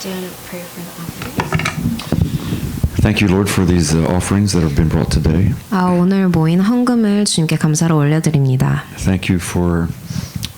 still pray for the offerings. Thank you, Lord, for these offerings that have been brought today. 오늘 모인 헌금을 주님께 감사로 올려드립니다. Thank you for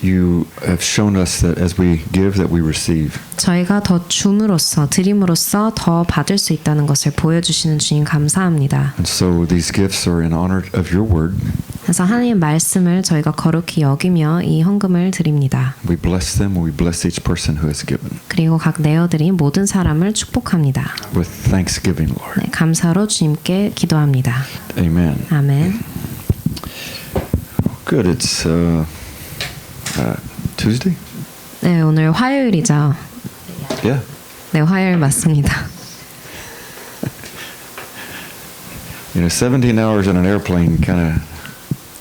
you have shown us that as we give that we receive. 저희가 더 줌으로써 드림으로써 더 받을 수 있다는 것을 보여주시는 주님 감사합니다. And so these gifts are in honor of your word. 그래서 하나님의 말씀을 저희가 거룩히 여기며 이 헌금을 드립니다. We bless them. We bless each person who has given. 그리고 각 내어드린 모든 사람을 축복합니다. With thanksgiving, Lord. 네, 감사로 주님께 기도합니다. Amen. 아멘. Good. It's Tuesday? 네, 오늘 화요일이죠. Yeah. 네, 화요일 맞습니다. 17 hours in an airplane kind of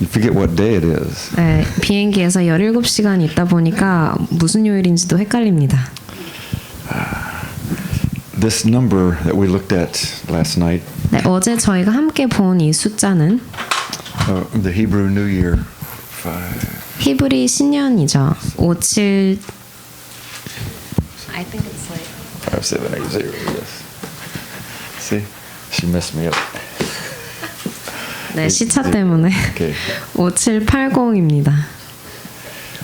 you forget what day it is. 네, 비행기에서 17시간 있다 보니까 무슨 요일인지도 헷갈립니다. This number that we looked at last night. 네, 어제 저희가 함께 본 이 숫자는 The Hebrew New Year. 히브리 신년이죠. 57 I think it's like 5780. Yes. See, she messed me up. 네, 시차 때문에 Okay. 5780입니다.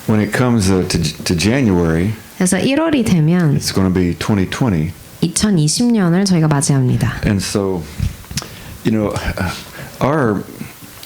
When it comes to January, 그래서 1월이 되면 it's going to be 2020. 2020년을 저희가 맞이합니다. And so, you know, our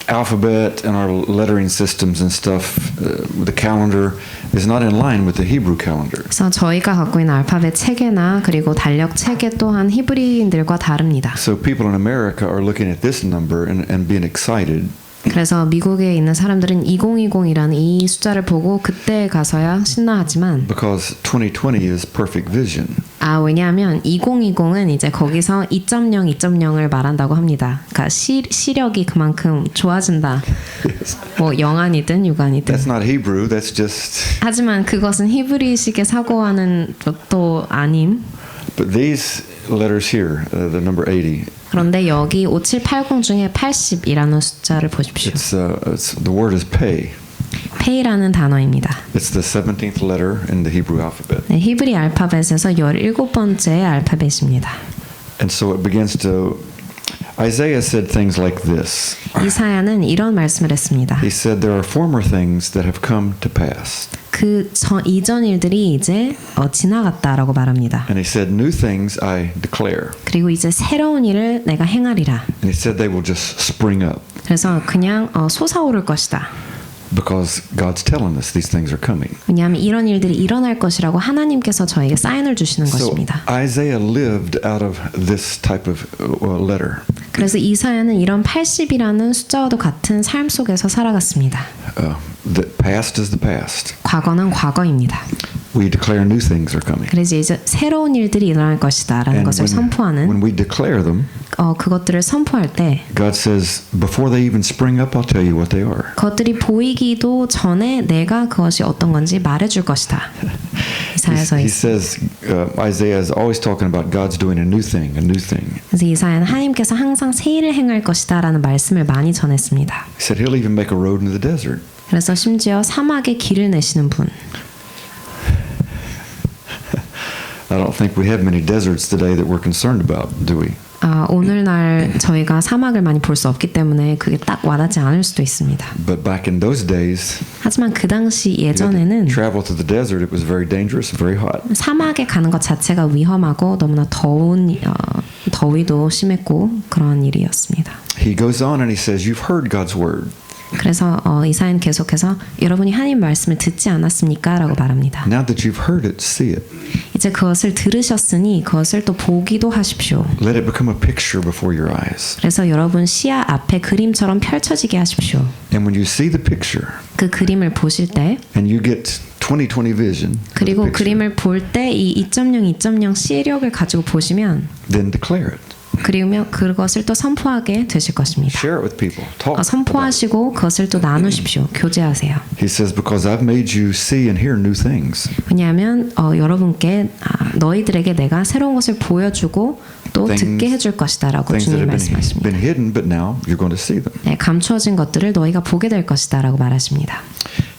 alphabet and our lettering systems and stuff, the calendar is not in line with the Hebrew calendar. 그래서 저희가 갖고 있는 알파벳 체계나 그리고 달력 체계 또한 히브리인들과 다릅니다. So people in America are looking at this number and being excited. 그래서 미국에 있는 사람들은 2020이라는 이 숫자를 보고 그때 가서야 신나하지만 Because 2020 is perfect vision. 왜냐하면 2020은 이제 거기서 2.0, 2.0을 말한다고 합니다. 그러니까 시력이 그만큼 좋아진다. Yes. 뭐 영안이든 육안이든. That's not Hebrew. That's just. 하지만 그것은 히브리식의 사고와는 또 아닌. But these letters here, the number 80. 그런데 여기 5780 중에 80이라는 숫자를 보십시오. It's the word is pay. pay라는 단어입니다. It's the 17th letter in the Hebrew alphabet. 네, 히브리 알파벳에서 17번째 알파벳입니다. And so it begins to. Isaiah said things like this. 이사야는 이런 말씀을 했습니다. He said there are former things that have come to pass. 그 이전 일들이 이제 지나갔다라고 말합니다. And he said new things I declare. 그리고 이제 새로운 일을 내가 행하리라. And he said they will just spring up. 그래서 그냥 솟아오를 것이다. Because God's telling us these things are coming. 왜냐하면 이런 일들이 일어날 것이라고 하나님께서 저에게 사인을 주시는 So 것입니다. Isaiah lived out of this type of letter. 그래서 이사야는 이런 80이라는 숫자와도 같은 삶 속에서 살아갔습니다. The past is the past. 과거는 과거입니다. We declare new things are coming. 그래서 이제 새로운 일들이 일어날 것이다라는 And 것을 선포하는 when we declare them, 그것들을 선포할 때 God says, before they even spring up, I'll tell you what they are. 그것들이 보이기도 전에 내가 그것이 어떤 건지 말해줄 것이다. 이사야서 He says, Isaiah is always talking about God's doing a new thing, a new thing. 그래서 이사야는 하나님께서 항상 새 일을 행할 것이다라는 말씀을 많이 전했습니다. He said he'll even make a road in the desert. 그래서 심지어 사막에 길을 내시는 분. I don't think we have many deserts today that we're concerned about, do we? 오늘날 저희가 사막을 많이 볼 수 없기 때문에 그게 딱 와닿지 않을 수도 있습니다. But back in those days, 하지만 그 당시 예전에는 travel to the desert, it was very dangerous, very hot. 사막에 가는 것 자체가 위험하고 너무나 더운 더위도 심했고 그런 일이었습니다. He goes on and he says, you've heard God's word. 그래서 이사야는 계속해서 여러분이 하나님 말씀을 듣지 않았습니까? 라고 말합니다. Now that you've heard it, see it. 이제 그것을 들으셨으니 그것을 또 보기도 하십시오. Let it become a picture before your eyes. 그래서 여러분 시야 앞에 그림처럼 펼쳐지게 하십시오. And when you see the picture, 그 그림을 보실 때 and you get 2020 vision, 그리고 그림을 볼 때 이 2.0, 2.0 시력을 가지고 보시면 then declare it. 그리고 그것을 또 선포하게 되실 것입니다. Share it with people. Talk. 선포하시고 그것을 또 나누십시오. 교제하세요. He says, because I've made you see and hear new things. 왜냐하면 여러분께 너희들에게 내가 새로운 것을 보여주고 또 듣게 해줄 것이다라고 주님 말씀하십니다. Been hidden, but now you're going to see them. 네, 감추어진 것들을 너희가 보게 될 것이다라고 말하십니다.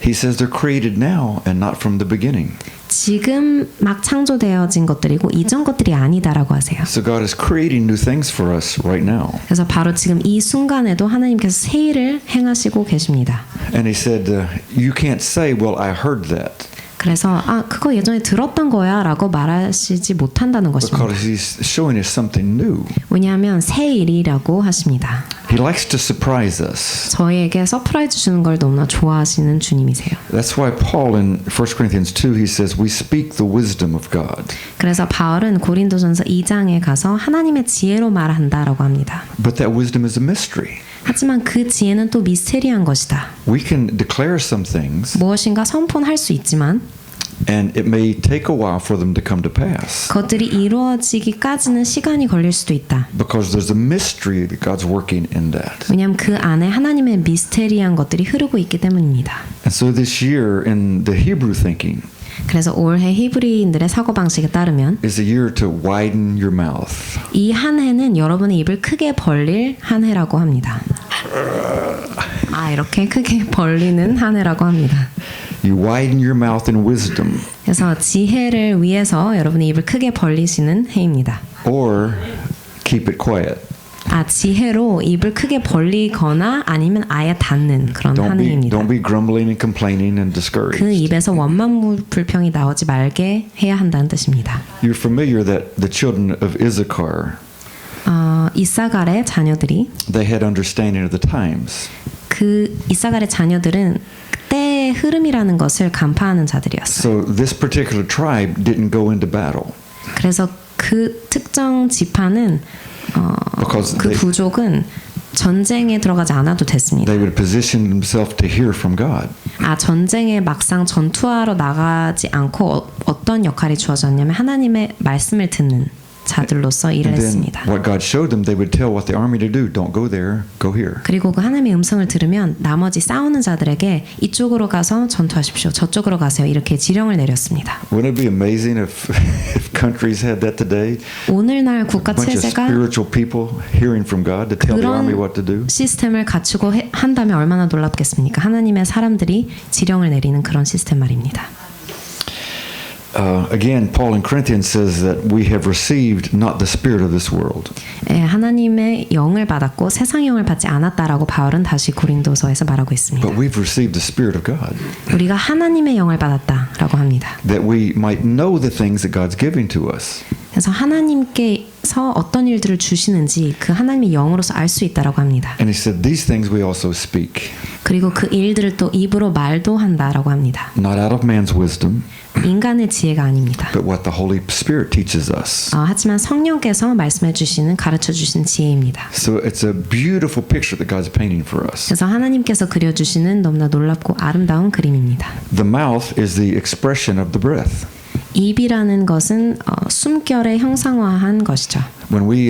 He says they're created now and not from the beginning. 지금 막 창조되어진 것들이고 이전 것들이 아니다라고 하세요. So God is creating new things for us right now. 그래서 바로 지금 이 순간에도 하나님께서 새 일을 행하시고 계십니다. And he said, you can't say, well, I heard that. 그래서 그거 예전에 들었던 거야라고 말하시지 못한다는 것입니다. Because he's showing us something new. 왜냐하면 새 일이라고 하십니다. He likes to surprise us. 저희에게 서프라이즈 주는 걸 너무나 좋아하시는 주님이세요. That's why Paul in 1 Corinthians 2, he says, we speak the wisdom of God. 그래서 바울은 고린도전서 2장에 가서 하나님의 지혜로 말한다라고 합니다. But that wisdom is a mystery. 하지만 그 지혜는 또 미스테리한 것이다. We can declare some things, 무엇인가 선포할 수 있지만 and it may take a while for them to come to pass. 그것들이 이루어지기까지는 시간이 걸릴 수도 있다. Because there's a mystery that God's working in that. 왜냐하면 그 안에 하나님의 미스테리한 것들이 흐르고 있기 때문입니다. And so this year in the Hebrew thinking 그래서 올해 히브리인들의 사고방식에 따르면 is a year to widen your mouth. 이 한 해는 여러분의 입을 크게 벌릴 한 해라고 합니다. 이렇게 크게 벌리는 한 해라고 합니다. You widen your mouth in wisdom. 그래서 지혜를 위해서 여러분의 입을 크게 벌리시는 해입니다. Or keep it quiet. 지혜로 입을 크게 벌리거나 아니면 아예 닫는 그런 한 해입니다. Don't be grumbling and complaining and discouraged. 그 입에서 원망불평이 나오지 말게 해야 한다는 뜻입니다. You're familiar that the children of Issachar, 이사갈의 자녀들이 they had understanding of the times. 그 이사갈의 자녀들은 때의 흐름이라는 것을 간파하는 자들이었어요. So this particular tribe didn't go into battle. 그래서 그 특정 지파는 그 부족은 전쟁에 들어가지 않아도 됐습니다. They would position themselves to hear from God. 전쟁에 막상 전투하러 나가지 않고 어떤 역할이 주어졌냐면 하나님의 말씀을 듣는 자들로서 일을 And then 했습니다. what God showed them, they would tell what the army to do. Don't go there, go here. 그리고 그 하나님의 음성을 들으면 나머지 싸우는 자들에게 이쪽으로 가서 전투하십시오. 저쪽으로 가세요. 이렇게 지령을 내렸습니다. Wouldn't it be amazing if countries had that today? 오늘날 국가 A bunch of 체제가 spiritual people hearing from God to tell the army what to do. 시스템을 갖추고 한다면 얼마나 놀랍겠습니까? 하나님의 사람들이 지령을 내리는 그런 시스템 말입니다. Again, Paul in Corinthians says that we have received not the spirit of this world. 하나님의 영을 받았고 세상 영을 받지 않았다라고 바울은 다시 고린도서에서 말하고 있습니다. But we've received the spirit of God. 우리가 하나님의 영을 받았다라고 합니다. That we might know the things that God's giving to us. 그래서 하나님께서 어떤 일들을 주시는지 그 하나님의 영으로서 알 수 있다라고 합니다. And he said, these things we also speak. 그리고 그 일들을 또 입으로 말도 한다라고 합니다. Not out of man's wisdom, 인간의 지혜가 아닙니다. but what the Holy Spirit teaches us. 하지만 성령께서 말씀해 주시는 가르쳐 주신 지혜입니다. So it's a beautiful picture that God's painting for us. 그래서 하나님께서 그려주시는 너무나 놀랍고 아름다운 그림입니다. The mouth is the expression of the breath. 입이라는 것은 숨결의 형상화한 것이죠. When we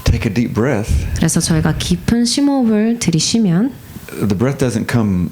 take a deep breath, 그래서 저희가 깊은 심호흡을 들이쉬면 the breath doesn't come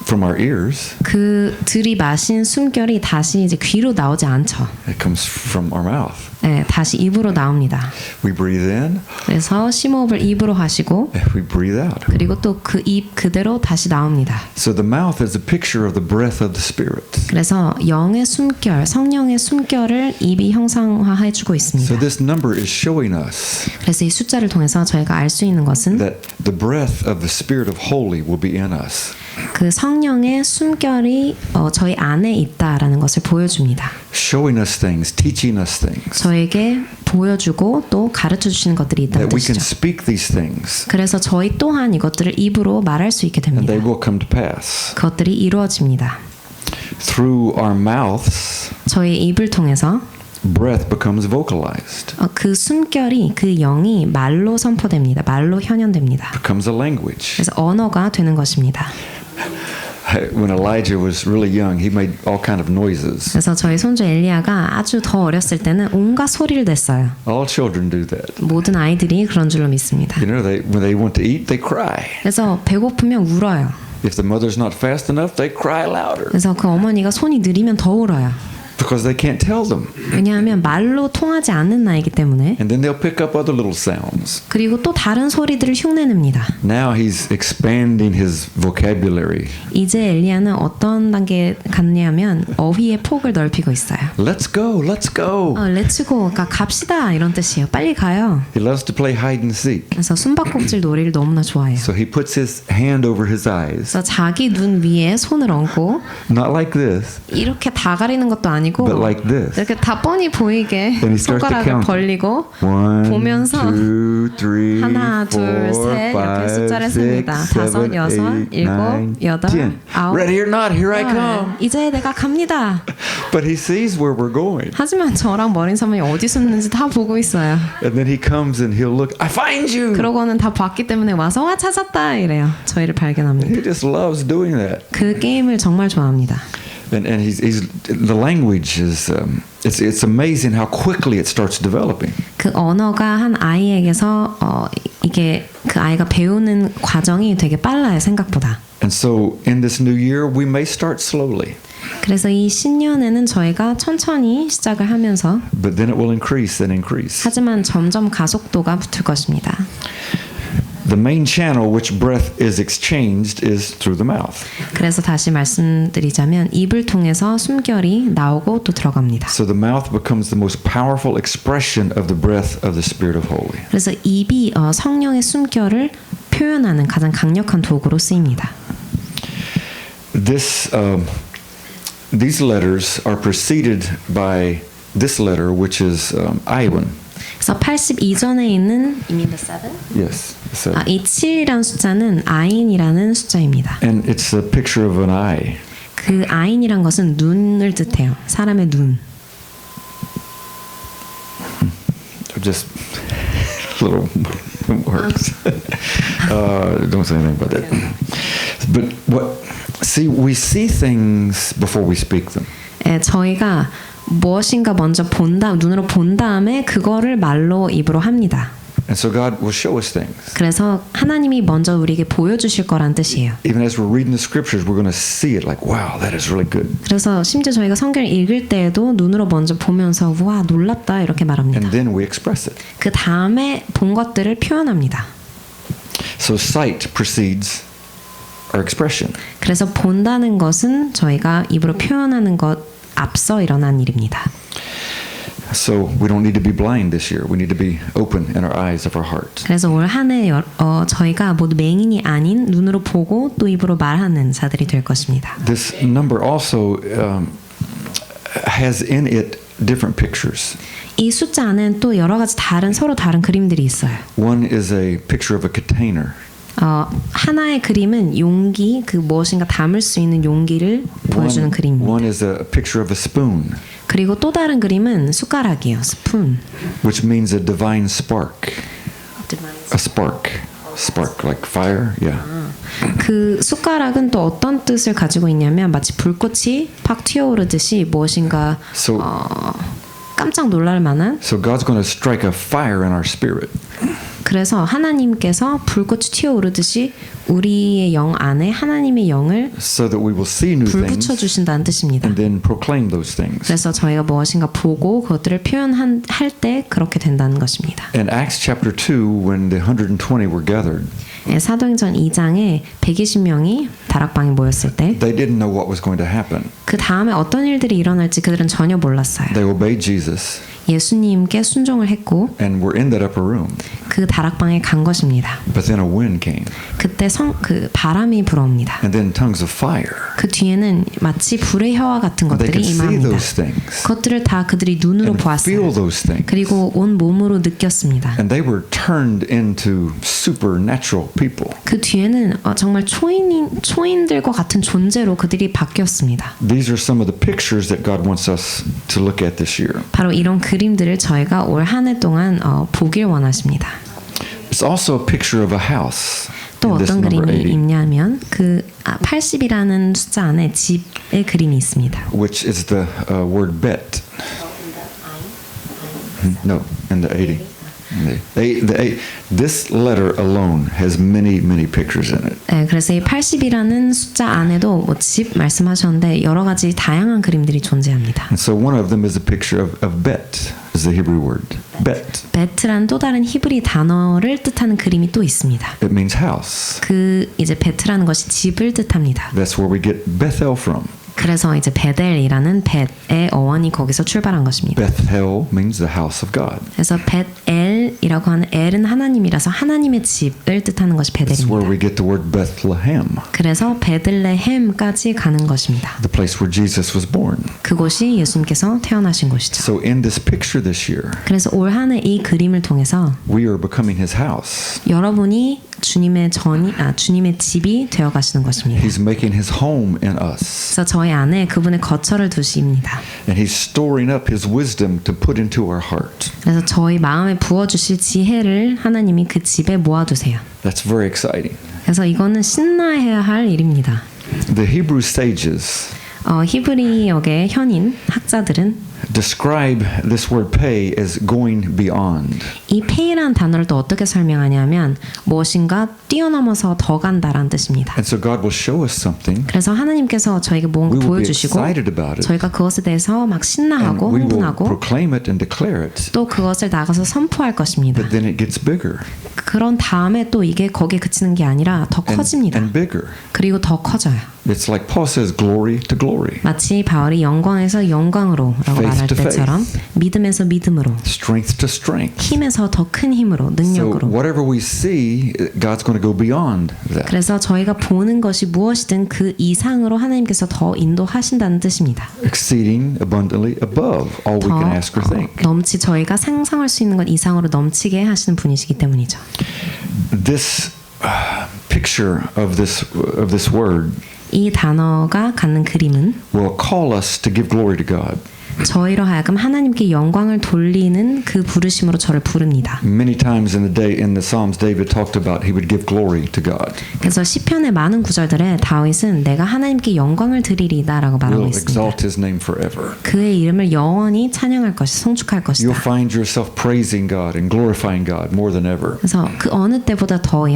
from our ears. 그 들이마신 숨결이 다시 이제 귀로 나오지 않죠. It comes from our mouth. 네, 다시 입으로 나옵니다. We breathe in, 그래서 심호흡을 입으로 하시고 we breathe out. 그리고 또 그 입 그대로 다시 나옵니다. So the mouth is a picture of the breath of the Spirit. 그래서 영의 숨결, 성령의 숨결을 입이 형상화해 주고 있습니다. So this number is showing us 그래서 이 숫자를 통해서 저희가 알 수 있는 것은 that the breath of the Spirit of Holy will be in us. 그 성령의 숨결이 저희 안에 있다라는 것을 보여줍니다. Showing us things, teaching us things. 저에게 보여주고 또 가르쳐 주시는 것들이 있다는 That we can 뜻이죠. speak these things 그래서 저희 또한 이것들을 입으로 말할 수 있게 and 됩니다. they will come to pass. 그것들이 이루어집니다. Through our mouths, 저희 입을 통해서 breath becomes vocalized, 그 숨결이 그 영이 말로 선포됩니다. 말로 현현됩니다. becomes a language. 그래서 언어가 되는 것입니다. When Elijah was really young, he made all kind of noises. 그래서 저희 손주 엘리야가 아주 더 어렸을 때는 온갖 소리를 냈어요. All children do that. 모든 아이들이 그런 줄로 믿습니다. You know, when they want to eat, they cry. 그래서 배고프면 울어요. If the mother's not fast enough, they cry louder. 그래서 그 어머니가 손이 느리면 더 울어요. because they can't tell them. 왜냐하면 말로 통하지 않는 나이기 때문에. And then they'll pick up other little sounds. 그리고 또 다른 소리들을 흉내냅니다. Now he's expanding his vocabulary. 이제 엘리야는 어떤 단계에 갔냐면 어휘의 폭을 넓히고 있어요. Let's go, let's go. 렛츠고, 그러니까 갑시다 이런 뜻이에요. 빨리 가요. He loves to play hide and seek. 그래서 숨바꼭질 놀이를 너무나 좋아해요. So he puts his hand over his eyes. 그래서 자기 눈 위에 손을 얹고 Not like this, 이렇게 다 가리는 것도 아니고 but like this. 이렇게 다 뻔히 보이게 Then he starts to 손가락을 count. 벌리고 1, 보면서 2, 3, 하나, 둘, 4, 셋 이렇게 5, 숫자를 6, 셉니다. 7, 5, 6, 7, 8, 10. 9. Ready or not, here I come. 이제 내가 갑니다. But he sees where we're going. 하지만 저랑 머린 사모님 어디 숨는지 다 보고 있어요. And then he comes and he'll look, I find you. 그러고는 다 봤기 때문에 와서 와 찾았다 이래요. 저희를 발견합니다. He just loves doing that. 그 게임을 정말 좋아합니다. And he's the language is it's amazing how quickly it starts developing. 그 언어가 한 아이에게서 이게 그 아이가 배우는 과정이 되게 빨라요 생각보다. And so in this new year we may start slowly. 그래서 이 신년에는 저희가 천천히 시작을 하면서 But then it will increase and increase. 하지만 점점 가속도가 붙을 것입니다. The main channel which breath is exchanged is through the mouth. 그래서 다시 말씀드리자면 입을 통해서 숨결이 나오고 또 들어갑니다. So the mouth becomes the most powerful expression of the breath of the Spirit of Holy. 그래서 입이 성령의 숨결을 표현하는 가장 강력한 도구로 쓰입니다. These letters are preceded by this letter, which is Iwan. 그래서 82전에 있는 You mean the 7? Yes. So, 이 7이라는 숫자는 아인이라는 숫자입니다. and it's a picture of an eye. 그 아인이란 것은 눈을 뜻해요. 사람의 눈. Just little words. Don't say anything about that. But we see things before we speak them. 저희가 무엇인가 먼저 눈으로 본 다음에 그거를 말로 입으로 합니다. And so God will show us things. 그래서 하나님이 먼저 우리에게 보여주실 거란 뜻이에요. Even as we're reading the scriptures, we're going to see it like, wow, that is really good. 그래서 심지어 저희가 성경을 읽을 때에도 눈으로 먼저 보면서 와 놀랍다 이렇게 말합니다. And then we express it. 그 다음에 본 것들을 표현합니다. So sight precedes our expression. 그래서 본다는 것은 저희가 입으로 표현하는 것 앞서 일어난 일입니다. So we don't need to be blind this year. We need to be open in our eyes of our heart. 그래서 올 한 해 저희가 모두 맹인이 아닌 눈으로 보고 또 입으로 말하는 자들이 될 것입니다. This number also has in it different pictures. 이 숫자 안에는 또 여러 가지 서로 다른 그림들이 있어요. One is a picture of a container. 하나의 그림은 용기, 그 무엇인가 담을 수 있는 용기를 보여주는 그림입니다. One is a picture of a spoon. 그리고 또 다른 그림은 숟가락이에요. 스푼. Which means a divine spark. A spark. Spark like fire. Yeah. 그 숟가락은 또 어떤 뜻을 가지고 있냐면 마치 불꽃이 팍 튀어오르듯이 무엇인가 깜짝 놀랄 만한. So God's going to strike a fire in our spirit. 그래서 하나님께서 불꽃이 튀어오르듯이 우리의 영 안에 하나님의 영을 so that we will see new 불 things 붙여 주신다는 뜻입니다. and then proclaim those things. 그래서 저희가 무엇인가 보고 그것들을 표현할 때 그렇게 된다는 것입니다. In Acts chapter 2 when the 120 were gathered, 사도행전 2장에 120명이 다락방에 모였을 때 they didn't know what was going to happen. 그 다음에 어떤 일들이 일어날지 그들은 전혀 몰랐어요. They obeyed Jesus 예수님께 순종을 했고 and were in that upper room. 그 다락방에 간 것입니다. But then a wind came. 그때 그 바람이 불어옵니다. And then tongues of fire. 그 뒤에는 마치 불의 혀와 같은 They 것들이 could see 임합니다. those things 그것들을 다 그들이 눈으로 and 보았어요. feel those things. 그리고 온 몸으로 느꼈습니다. And they were turned into supernatural people. 그 뒤에는 정말 초인들과 같은 존재로 그들이 바뀌었습니다. These are some of the pictures that God wants us to look at this year. 바로 이런 그림들을 저희가 올 한 해 동안 보길 원하십니다. It's also a picture of a house. 또 in this 어떤 number 그림이 80, 있냐면 그 80이라는 숫자 안에 집의 그림이 있습니다. which is the word bet. No, in the 80. This letter alone has many, many pictures in it. 네, 그래서 이 80이라는 숫자 안에도 뭐 집 말씀하셨는데 여러 가지 다양한 그림들이 존재합니다. And so one of them is a picture of bet, is the Hebrew word. Bet. 베트란 또 다른 히브리 단어를 뜻하는 그림이 또 있습니다. It means house. 그 이제 베트라는 것이 집을 뜻합니다. That's where we get Bethel from. 그래서 이제 베델이라는 벳의 어원이 거기서 출발한 것입니다. Bethel means the house of God. 그래서 벳엘이라고 하는 엘은 하나님이라서 하나님의 집을 뜻하는 것이 That's where 베델입니다. we get the word Bethlehem, 그래서 베들레헴까지 가는 것입니다. the place where Jesus was born. 그곳이 예수님께서 태어나신 곳이죠. So in this picture this year, 그래서 올 한 해 이 그림을 통해서 we are becoming His house. 여러분이 주님의 집이 되어 가시는 것입니다. He's making His home in us. 그래서 저희 안에 그분의 거처를 두십니다. And He's storing up His wisdom to put into our heart. 그래서 저희 마음에 부어 주실 지혜를 하나님이 그 집에 모아 두세요. That's very exciting. 그래서 이거는 신나해야 할 일입니다. The Hebrew sages 히브리역의 현인 학자들은 describe this word pay as going beyond. 이 pay라는 단어를 또 어떻게 설명하냐면 무엇인가 뛰어넘어서 더 간다라는 뜻입니다. And so God will show us something. 그래서 하나님께서 저에게 뭔가 We will be 보여주시고 excited about it. 저희가 그것에 대해서 막 And 신나하고 we will 흥분하고 proclaim it and declare it. 또 그것을 나가서 선포할 것입니다. But then it gets bigger 그런 다음에 또 이게 거기에 그치는 게 아니라 더 커집니다. and bigger. 그리고 더 커져요. It's like Paul says, glory to glory, 마치 바울이 영광에서 영광으로라고 Faith 말할 to 때처럼 믿음에서 믿음으로 strength to strength. 힘에서 더 큰 힘으로 So 능력으로 whatever we see, God's going to go beyond that. 그래서 저희가 보는 것이 무엇이든 그 이상으로 하나님께서 더 인도하신다는 뜻입니다. Exceeding abundantly above all we can ask or think. 저희가 상상할 수 있는 것 이상으로 넘치게 하시는 분이시기 때문이죠. This picture of this word 이 단어가 갖는 그림은 will call us to give glory to God. 저희로 하여금 하나님께 영광을 돌리는 그 부르심으로 저를 부릅니다. Many times in the Psalms, David talked about he would give glory to God. 그래서 시편의 많은 구절들에 다윗은 내가 하나님께 영광을 드리리다라고 말하고 Will 있습니다. exalt His name forever. 그의 이름을 영원히 찬양할 것이 송축할 것이다. You'll find yourself praising God and glorifying God more than ever. 그래서 그 어느 때보다 더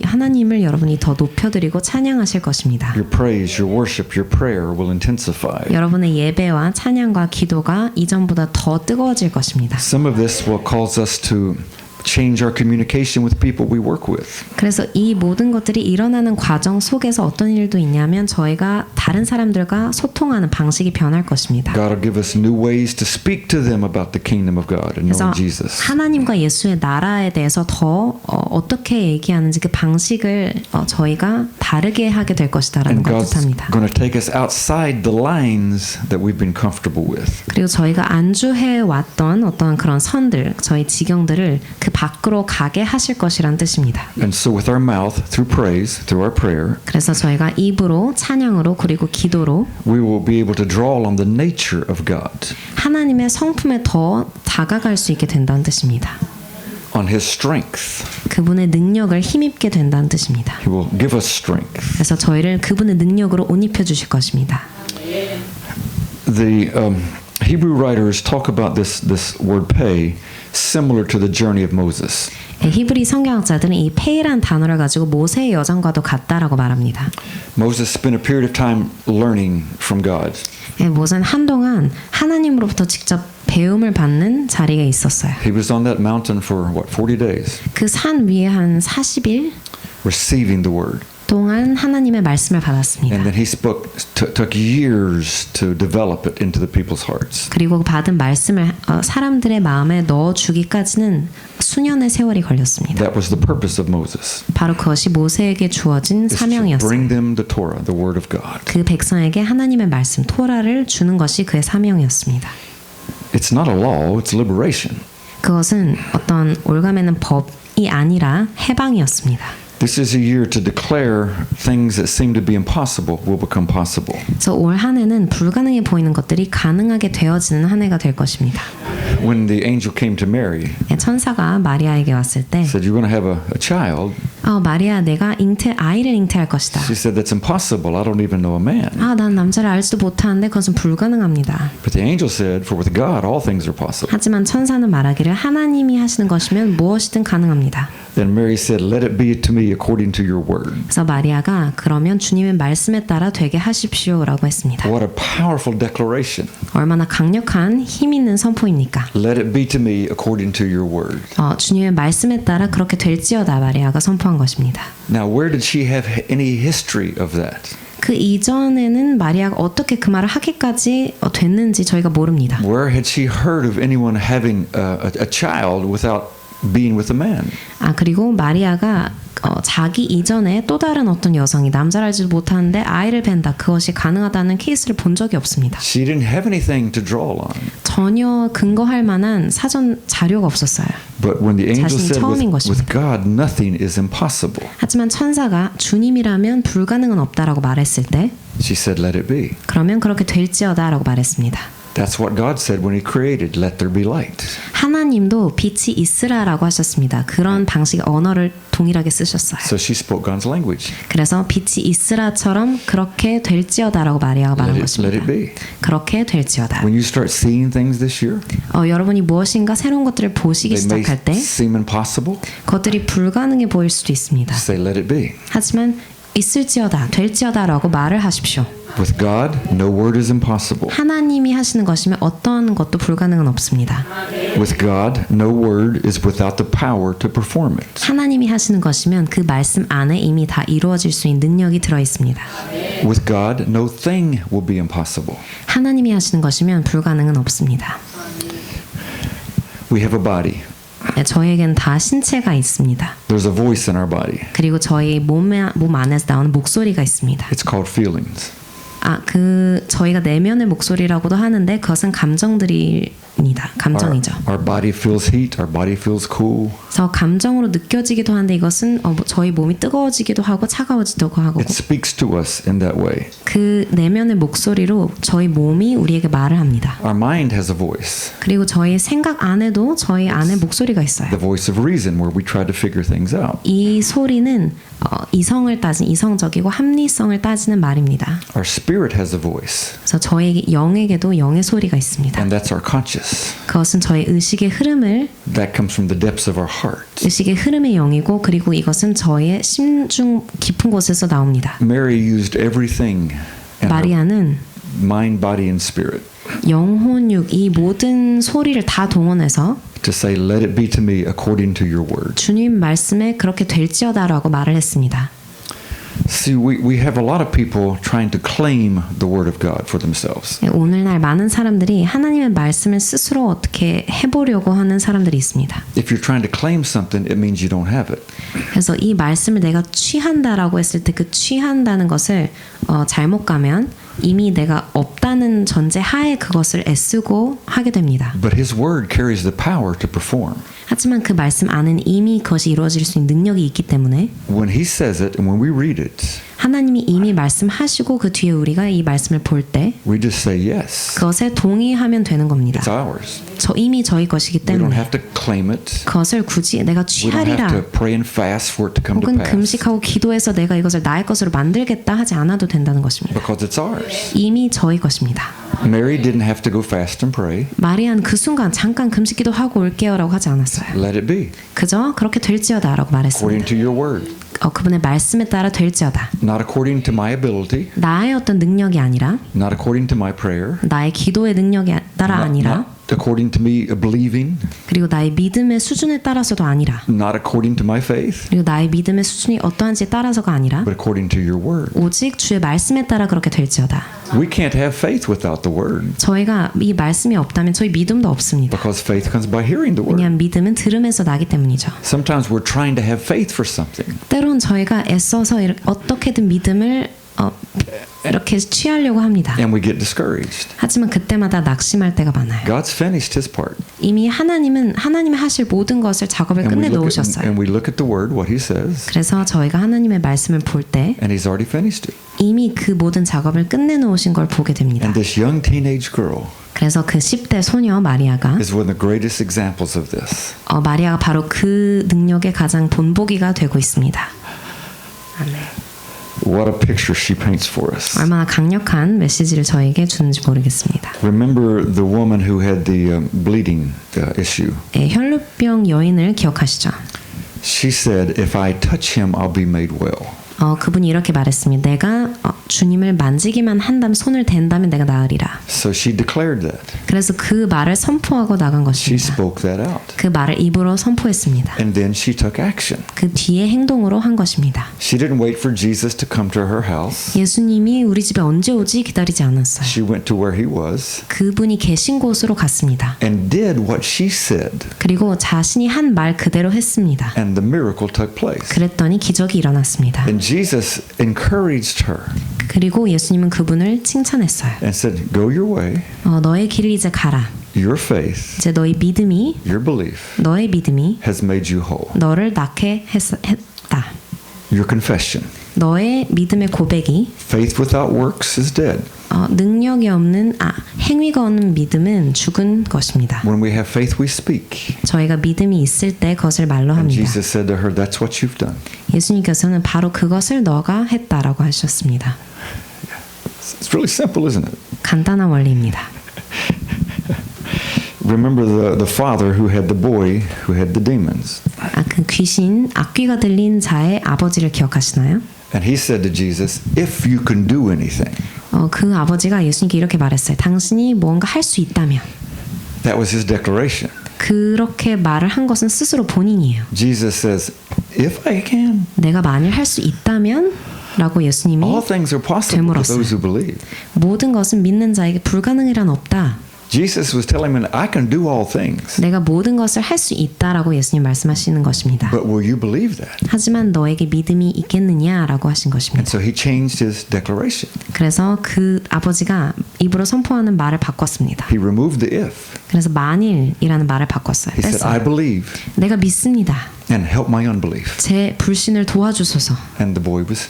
하나님을 여러분이 더 높여드리고 찬양하실 것입니다. Your praise, your worship, your prayer will intensify. 여러분의 예배와 찬양과 기도가 이전보다 더 뜨거워질 것입니다. Some of this will cause us to change our communication with people we work with. 그래서 이 모든 것들이 일어나는 과정 속에서 어떤 일도 있냐면 저희가 다른 사람들과 소통하는 방식이 변할 것입니다. God will give us new ways to speak to them about the kingdom of God and 그래서 knowing Jesus. 하나님과 예수의 나라에 대해서 더 어떻게 얘기하는지 그 방식을 저희가 다르게 하게 될 것이다라는 And 걸 God's 뜻합니다. going to take us outside the lines that we've been comfortable with. 그리고 저희가 안주해 왔던 어떤 그런 선들, 저희 지경들을 그 밖으로 가게 하실 것이란 뜻입니다. And so with our mouth, through praise, through our prayer, 그래서 저희가 입으로 찬양으로 그리고 기도로 we will be able to draw on the nature of God, 하나님의 성품에 더 다가갈 수 있게 된다는 뜻입니다. on His strength. 그분의 능력을 힘입게 된다는 뜻입니다. He will give us strength. 그래서 저희를 그분의 능력으로 옷 입혀 주실 것입니다. The Hebrew writers talk about this word pay similar to the journey of Moses. 히브리 성경학자들은 이 페이란 단어를 가지고 모세의 여정과도 같다라고 말합니다. Moses spent a period of time learning from God. 모세는 한동안 하나님으로부터 직접 배움을 받는 자리에 있었어요. He was on that mountain for 40 days, 그 산 위에 한 40일 receiving the word. 동안 하나님의 말씀을 받았습니다. And then he took years to develop it into the people's hearts. 그리고 받은 말씀을 사람들의 마음에 넣어주기까지는 수년의 세월이 걸렸습니다. That was the purpose of Moses. 바로 그것이 모세에게 주어진 Is to 사명이었어요. bring them the Torah, the word of God. 그 백성에게 하나님의 말씀 토라를 주는 것이 그의 사명이었습니다. It's not a law, it's liberation. 그것은 어떤 올가매는 법이 아니라 해방이었습니다. This is a year to declare things that seem to be impossible will become possible. 그래서 올 한 해는 불가능해 보이는 것들이 가능하게 되어지는 한 해가 될 것입니다. When the angel came to Mary, 천사가 마리아에게 왔을 때 said, "You're going to have a child." 마리아, 내가 아이를 잉태할 것이다. She said, that's impossible. I don't even know a man. 난 남자를 알지도 못하는데 그것은 불가능합니다. But the angel said, for with God all things are possible. 하지만 천사는 말하기를 하나님이 하시는 것이면 무엇이든 가능합니다. Then Mary said, let it be to me according to your word. 그래서 마리아가 그러면 주님의 말씀에 따라 되게 하십시오라고 했습니다. What a powerful declaration. 얼마나 강력한 힘 있는 선포입니까? Let it be to me according to your word. 주님의 말씀에 따라 그렇게 될지어다 마리아가 선포한 것입니다. Now, where did she have any history of that? 그 이전에는 마리아가 어떻게 그 말을 하기까지 됐는지 저희가 모릅니다. Where had she heard of anyone having a child without being with a man? 그리고 마리아가 자기 이전에 또 다른 어떤 여성이 남자를 알지도 못하는데 아이를 뵌다. 그것이 가능하다는 케이스를 본 적이 없습니다. She didn't have anything to draw on. 전혀 근거할 만한 사전 자료가 없었어요. But when the angel 자신이 said, 처음인 with 것입니다. God nothing is impossible, 하지만 천사가 주님이라면 불가능은 없다라고 말했을 때 she said, let it be. 그러면 그렇게 될지어다라고 말했습니다. That's what God said when He created, let there be light. 하나님도 빛이 있으라라고 하셨습니다. 그런 방식의 언어를 동일하게 쓰셨어요. So she spoke God's language. 그래서 빛이 있으라처럼 그렇게 될지어다라고 마리아가 말한 Let 것입니다. it be. 그렇게 될지어다. When you start seeing things this year, 여러분이 무엇인가 새로운 것들을 보시기 they may 시작할 때 seem impossible. 그것들이 불가능해 보일 수도 있습니다. Say, let it be. 하지만 있을지어다, 될지어다라고 말을 하십시오. With God, no word is impossible. 하나님이 하시는 것이면 어떤 것도 불가능은 없습니다. With God, no word is without the power to perform it. 하나님이 하시는 것이면 그 말씀 안에 이미 다 이루어질 수 있는 능력이 들어 있습니다. With God, no thing will be impossible. 하나님이 하시는 것이면 불가능은 없습니다. We have a body. 저희에겐 다 신체가 있습니다. There's a voice in our body. 그리고 저희 몸 안에서 나오는 목소리가 있습니다. It's called feelings. 저희가 내면의 목소리라고도 하는데 그것은 감정이죠. Our body feels heat. Our body feels cool. 그래서 감정으로 느껴지기도 하는데 이것은 저희 몸이 뜨거워지기도 하고 차가워지기도 하고 It speaks to us in that way. 그 내면의 목소리로 저희 몸이 우리에게 말을 합니다. Our mind has a voice. 그리고 저희 생각 안에도 저희 안에 목소리가 있어요. The voice of reason, where we try to figure things out. 이 소리는 이성적이고 합리성을 따지는 말입니다. Our spirit has a voice, 그래서 저희 영에게도 영의 소리가 있습니다. and that's our conscious. 그것은 저희 의식의 흐름을 That comes from the depths of our heart. 의식의 흐름의 영이고 그리고 이것은 저의 심중 깊은 곳에서 나옵니다. Mary used everything in her 마리아는 mind, body, and spirit 영혼, 육, 이 모든 소리를 다 동원해서 to say, let it be to me according to your word. 주님 말씀에 그렇게 될지어다라고 말을 했습니다. See, we have a lot of people trying to claim the word of God for themselves. 오늘날 많은 사람들이 하나님의 말씀을 스스로 어떻게 해보려고 하는 사람들이 있습니다. If you're trying to claim something, it means you don't have it. 그래서 이 말씀을 내가 취한다라고 했을 때 그 취한다는 것을 잘못 가면 이미 내가 없다는 전제 하에 그것을 애쓰고 하게 됩니다. But His word carries the power to perform. 하지만 그 말씀 안은 이미 그것이 이루어질 수 있는 능력이 있기 때문에 When He says it and when we read it, 하나님이 이미 말씀하시고 그 뒤에 우리가 이 말씀을 볼 때 we just say yes. 그것에 동의하면 되는 겁니다. It's ours. 이미 저희 것이기 We don't 때문에 have to claim it. 그것을 굳이 내가 We don't 취하리라 have to pray and fast for it to come to 혹은 pass. 금식하고 기도해서 내가 이것을 나의 것으로 만들겠다 하지 않아도 된다는 것입니다. Because it's ours. 이미 저희 것입니다. Mary didn't have to go fast and pray. 마리아는 그 순간 잠깐 금식 기도하고 올게요라고 하지 않았어요. Let it be 그저 그렇게 될지어다라고 according 말했습니다. to your word. 그분의 말씀에 따라 될지어다. Not according to my ability. 나의 어떤 능력이 아니라 Not according to my prayer. 나의 기도의 능력에 따라 아니라 Not according to me believing. 그리고 나의 믿음의 수준에 따라서도 아니라 Not according to my faith. 그리고 나의 믿음의 수준이 어떠한지에 따라서가 아니라 But according to your word. 오직 주의 말씀에 따라 그렇게 될지어다. We can't have faith without the word. 저희가 이 말씀이 없다면 저희 믿음도 없습니다. Because faith comes by hearing the word. 왜냐하면 믿음은 들음에서 나기 때문이죠. Sometimes we're trying to have faith for something. 때론 저희가 애써서 어떻게든 믿음을 그렇게 취하려고 합니다. and we get discouraged. 하지만 그때마다 낙심할 때가 많아요. God's finished his part. 이미 하나님은 하나님이 하실 모든 것을 작업을 끝내 놓으셨어요. And we look at the word, what he says, 그래서 저희가 하나님의 말씀을 볼 때 and he's already finished it. 이미 그 모든 작업을 끝내 놓으신 걸 보게 됩니다. And this young teenage girl 그래서 그 10대 소녀 마리아가 is one of the greatest examples of this. 마리아가 바로 그 능력의 가장 본보기가 되고 있습니다. 아멘. What a picture she paints for us. 얼마나 강력한 메시지를 저에게 주는지 모르겠습니다. Remember the woman who had the bleeding issue. 혈루병 여인을 기억하시죠? She said, "If I touch him, I'll be made well." 그분이 이렇게 말했습니다. 내가 주님을 만지기만 한다면 손을 댄다면 내가 나으리라. So she declared that. 그래서 그 말을 선포하고 나간 She 것입니다. spoke that out. 그 말을 입으로 선포했습니다. And then she took action. 그 뒤에 행동으로 한 것입니다. She didn't wait for Jesus to come to her house. 예수님이 우리 집에 언제 오지 기다리지 않았어요. She went to where he was 그분이 계신 곳으로 갔습니다. and did what she said. 그리고 자신이 한 말 그대로 했습니다. And the miracle took place. 그랬더니 기적이 일어났습니다. And Jesus encouraged her 그리고 예수님은 그분을 칭찬했어요. and said, "Go your way. 너의 길을 이제 가라. Your faith, 이제 너의 믿음이 your belief 너의 믿음이 has made you whole. 너를 낫게 했다. Your confession. 너의 믿음의 고백이 Faith without works is dead." 능력이 없는 행위가 없는 믿음은 죽은 것입니다. When we have faith, we speak. 저희가 믿음이 있을 때 그것을 말로 And 합니다. Jesus said to her, "That's what you've done." 예수님께서는 바로 그것을 너가 했다라고 하셨습니다. It's really simple, isn't it? 간단한 원리입니다. Remember the father who had the boy who had the demons. 그 귀신 악귀가 들린 자의 아버지를 기억하시나요? And he said to Jesus, "If you can do anything." 그 아버지가 예수님께 이렇게 말했어요. 당신이 뭔가 할 수 있다면. That was his declaration. 그렇게 말을 한 것은 스스로 본인이에요. Jesus says, "If I can." 내가 만일 할 수 있다면 라고 예수님이 All things are possible to those who believe. 모든 것은 믿는 자에게 불가능이란 없다. Jesus was telling him, "I can do all things." 내가 모든 것을 할 수 있다라고 예수님 말씀하시는 것입니다. But will you believe that? 하지만 너에게 믿음이 있겠느냐라고 하신 And 것입니다. so he changed his declaration. 그래서 그 아버지가 입으로 선포하는 말을 바꿨습니다. He removed the if. 그래서 만일이라는 말을 바꿨어요. He said, "I 뺐어요. believe 내가 믿습니다. and help my unbelief." 제 불신을 도와주소서. And the boy was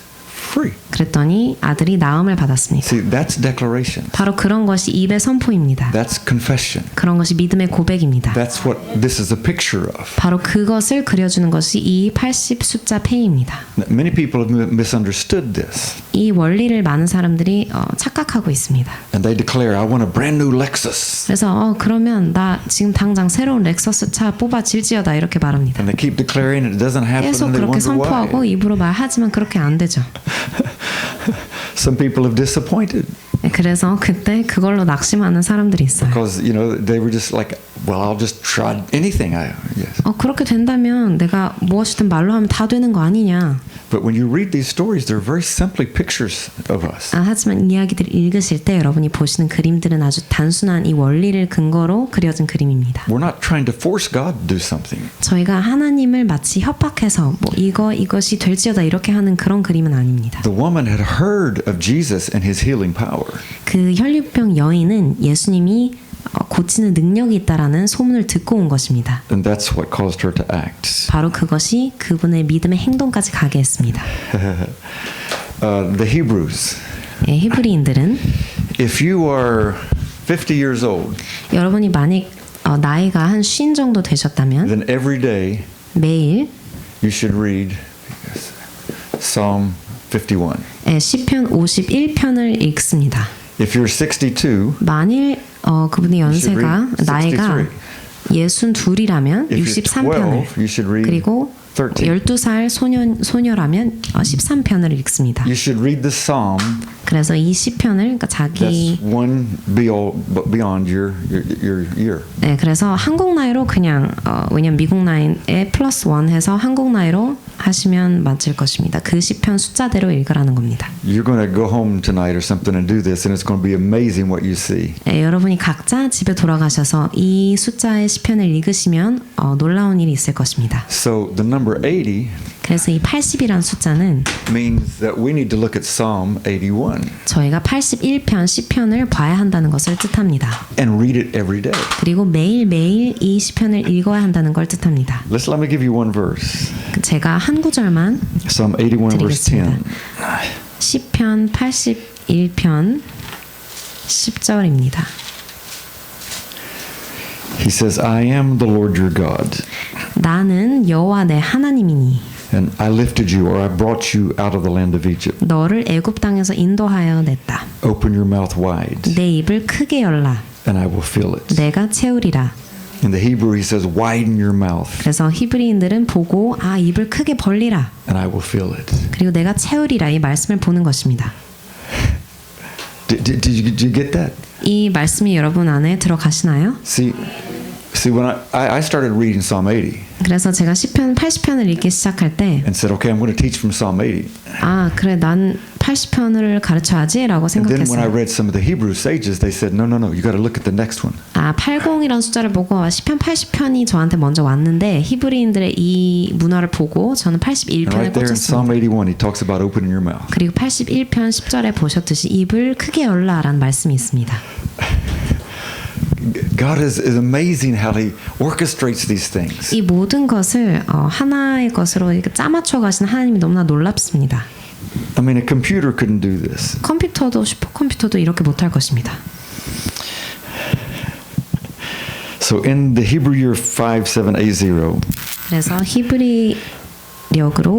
free. 그랬더니 아들이 나음을 받았습니다. See, that's declaration. 바로 그런 것이 입의 선포입니다. That's confession. 그런 것이 믿음의 고백입니다. That's what this is a picture of. 바로 그것을 그려주는 것이 이 80 숫자 페이입니다. Many people have misunderstood this. 이 원리를 많은 사람들이 착각하고 있습니다. And they declare, "I want a brand new Lexus." 그래서 그러면 나 지금 당장 새로운 렉서스 차 뽑아질지어다 이렇게 말합니다. And they keep declaring it doesn't happen 계속 and they 그렇게 wonder 선포하고 why. 입으로 말하지만 그렇게 안 되죠. Some people have disappointed 그래서 그때 그걸로 낙심하는 사람들이 있어요. because they were just like, "Well, I'll just try anything." Yes. 그렇게 된다면 내가 무엇이든 말로 하면 다 되는 거 아니냐. But when you read these stories, they're very simply pictures of us. 하지만 이야기들을 읽으실 때 여러분이 보시는 그림들은 아주 단순한 이 원리를 근거로 그려진 그림입니다. We're not trying to force God to do something. 저희가 하나님을 마치 협박해서 이것이 될지어다 이렇게 하는 그런 그림은 아닙니다. The woman had heard of Jesus and his healing power. 그 혈류병 여인은 예수님이 고치는 능력이 있다라는 소문을 듣고 온 것입니다. And that's what caused her to act. 바로 그것이 그분의 믿음의 행동까지 가게 했습니다. The Hebrews. 히브리인들은 If you are 50 years old, 여러분이 만약 나이가 한 50 정도 되셨다면 then every day 매일 you should read Psalm 51. 시편 51편을 읽습니다. If you're 62, 만일 그분의 연세가 나이가 62이라면 if you're 63편을 12, you should read 그리고 13. 12살 소녀라면 13편을 읽습니다. You should read the Psalm 그래서 이 시편을 그러니까 자기 that's one beyond your year. 그래서 한국 나이로 그냥 왜냐면 미국 나이에 플러스 1 해서 한국 나이로 하시면 맞을 것입니다. 그 시편 숫자대로 읽으라는 겁니다. You're going to go home tonight or something and do this, and it's going to be amazing what you see. 여러분이 각자 집에 돌아가셔서 이 숫자의 시편을 읽으시면 놀라운 일이 있을 것입니다. So the number 80 그래서 이 80이라는 숫자는 means that we need to look at Psalm 81 저희가 81편 시편을 봐야 한다는 것을 뜻합니다. and read it every day. 그리고 매일매일 이 시편을 읽어야 한다는 걸 뜻합니다. Let me give you one verse. 제가 한 구절만 Psalm 81 verse 10. 드리겠습니다. 시편 81편 10절입니다. He says, I am the Lord your God, 나는 여호와 내 하나님이니 and I lifted you, or I brought you out of the land of Egypt. 너를 애굽 땅에서 인도하여 냈다. Open your mouth wide, 내 입을 크게 열라. and I will fill it. 내가 채우리라. In the Hebrew, he says, widen your mouth, 그래서 히브리인들은 보고 입을 크게 벌리라. and I will fill it. 그리고 내가 채우리라 이 말씀을 보는 것입니다. Did you get that? 이 말씀이 여러분 안에 들어가시나요? See, when I started reading Psalm 80 그래서 제가 시편 80편을 읽기 시작할 때 and said, okay, I'm going to teach from Psalm 80. 그래 난 80편을 가르쳐야지라고 And then when I 생각했어요. read some of the Hebrew sages, they said, no, you got to look at the next one. 80이라는 숫자를 보고 시편 80편이 저한테 먼저 왔는데 히브리인들의 이 문화를 보고 저는 And 81편을 right there in Psalm 꽂혔습니다. 81, he talks about opening your mouth. 그리고 81편 10절에 보셨듯이 입을 크게 열라라는 말씀이 있습니다. God is amazing how he orchestrates these things. 이 모든 것을 하나의 것으로 이렇게 짜맞춰 가시는 하나님이 너무나 놀랍습니다. I mean, a computer couldn't do this. 컴퓨터도 슈퍼컴퓨터도 이렇게 못할 것입니다. So in the Hebrew year 5780, 그래서 히브리력으로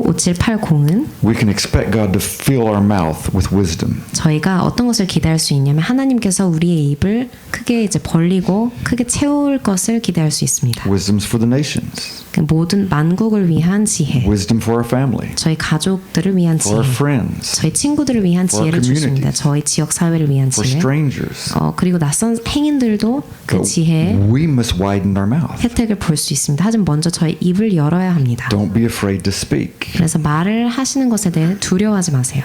5780은 we can expect God to fill our mouth with wisdom. 저희가 어떤 것을 기대할 수 있냐면 하나님께서 우리의 입을 크게 이제 벌리고 크게 채울 것을 기대할 수 있습니다. Wisdom's for the nations. 그 모든 만국을 위한 지혜, Wisdom for our family. 저희 가족들을 위한 For 지혜, our friends. 저희 친구들을 위한 For our 지혜를 주십니다. communities. 저희 지역 사회를 위한 For 지혜. strangers. 그리고 낯선 행인들도 그 But 지혜 we must widen our mouth. 혜택을 볼 수 있습니다. 하지만 먼저 저희 입을 열어야 합니다. Don't be afraid to speak. 그래서 말을 하시는 것에 대해 두려워하지 마세요.